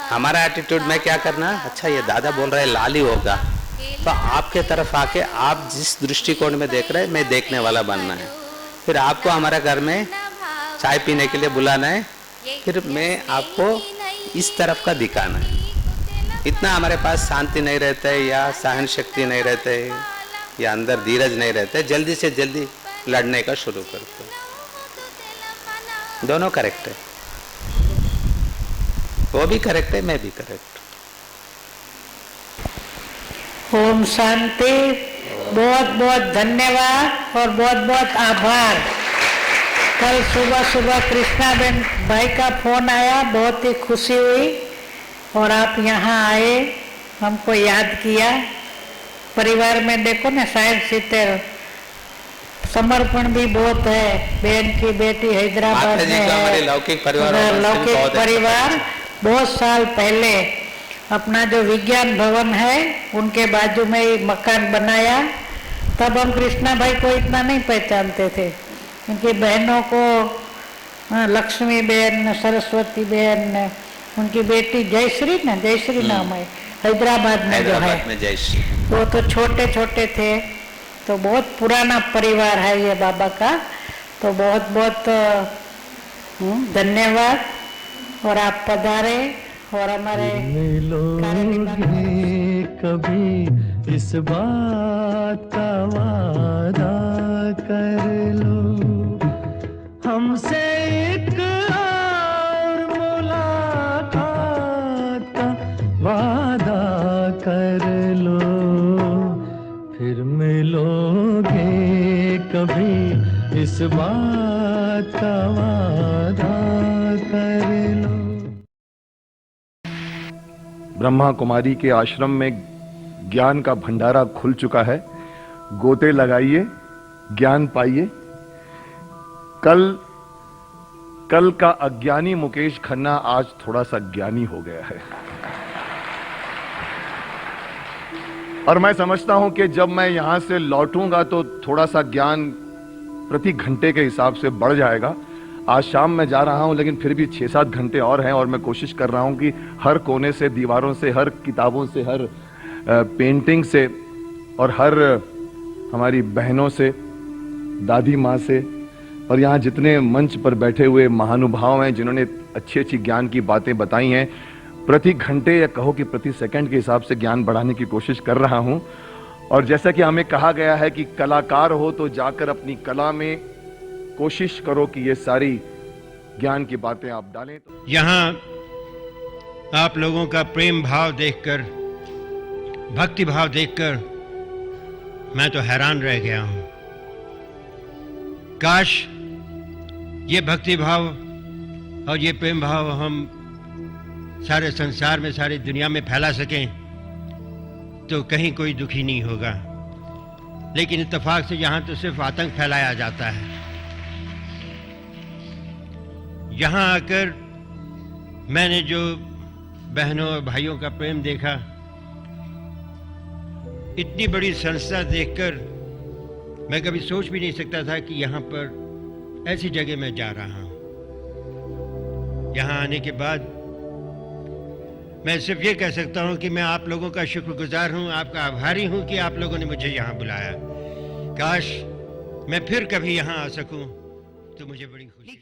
B: हमारा एटीट्यूड में क्या करना, अच्छा ये दादा बोल रहे हैं लाली होगा, तो आपके तरफ आके आप जिस दृष्टिकोण में देख रहे हैं मैं देखने वाला बनना है। फिर आपको हमारे घर में चाय पीने के लिए बुलाना है, फिर मैं आपको इस तरफ का दिखाना है। इतना हमारे पास शांति नहीं रहता है, या सहन शक्ति नहीं रहता है, या अंदर धीरज नहीं रहता है, जल्दी से जल्दी लड़ने का शुरू करते हैं। दोनों करेक्ट है, वो भी करेक्ट है, मैं भी करेक्ट।
D: ओम शांति। बहुत बहुत धन्यवाद और बहुत बहुत आभार। कल सुबह सुबह कृष्णाबेन भाई का फोन आया, बहुत ही खुशी हुई, और आप यहाँ आए, हमको याद किया। परिवार में देखो ना 60-70 समर्पण भी बहुत है। बहन की बेटी हैदराबाद में है, लौकिक परिवार बहुत साल पहले अपना जो विज्ञान भवन है उनके बाजू में ही मकान बनाया। तब हम कृष्णा भाई को इतना नहीं पहचानते थे, उनकी बहनों को लक्ष्मी बहन, सरस्वती बहन, उनकी बेटी जयश्री ना, जयश्री नाम है, हैदराबाद में जो है,
B: हैदराबाद में जय श्री।
D: वो तो छोटे छोटे थे, तो बहुत पुराना परिवार है ये बाबा का। तो बहुत बहुत धन्यवाद। और आप पधारे और हमारे
E: कभी इस बात का वादा कर लो, हमसे एक और मुलाकात का वादा कर लो, फिर मिलोगे कभी इस बात का वादा कर लो।
F: ब्रह्मा कुमारी के आश्रम में ज्ञान का भंडारा खुल चुका है। गोते लगाइए, ज्ञान पाइए। कल का अज्ञानी मुकेश खन्ना आज थोड़ा सा ज्ञानी हो गया है। और मैं समझता हूं कि जब मैं यहां से लौटूंगा तो थोड़ा सा ज्ञान प्रति घंटे के हिसाब से बढ़ जाएगा। आज शाम मैं जा रहा हूं, लेकिन फिर भी 6-7 घंटे और हैं और मैं कोशिश कर रहा हूं कि हर कोने से, दीवारों से, हर किताबों से, हर पेंटिंग से और हर हमारी बहनों से, दादी माँ से और यहाँ जितने मंच पर बैठे हुए महानुभाव हैं जिन्होंने अच्छी अच्छी ज्ञान की बातें बताई हैं, प्रति घंटे या कहो कि प्रति सेकंड के हिसाब से ज्ञान बढ़ाने की कोशिश कर रहा हूँ। और जैसा कि हमें कहा गया है कि कलाकार हो तो जाकर अपनी कला में कोशिश करो कि ये सारी ज्ञान की बातें आप डालें।
G: यहाँ आप लोगों का प्रेम भाव देखकर, भक्ति भाव देखकर मैं तो हैरान रह गया हूँ। काश ये भक्ति भाव और ये प्रेम भाव हम सारे संसार में, सारी दुनिया में फैला सकें तो कहीं कोई दुखी नहीं होगा। लेकिन इत्तेफाक से यहाँ तो सिर्फ आतंक फैलाया जाता है। यहाँ आकर मैंने जो बहनों और भाइयों का प्रेम देखा, इतनी बड़ी संस्था देखकर मैं कभी सोच भी नहीं सकता था कि यहाँ पर ऐसी जगह मैं जा रहा हूँ। यहाँ आने के बाद मैं सिर्फ ये कह सकता हूँ कि मैं आप लोगों का शुक्रगुजार हूँ, आपका आभारी हूँ कि आप लोगों ने मुझे यहाँ बुलाया। काश मैं फिर कभी यहाँ आ सकूँ तो मुझे बड़ी खुशी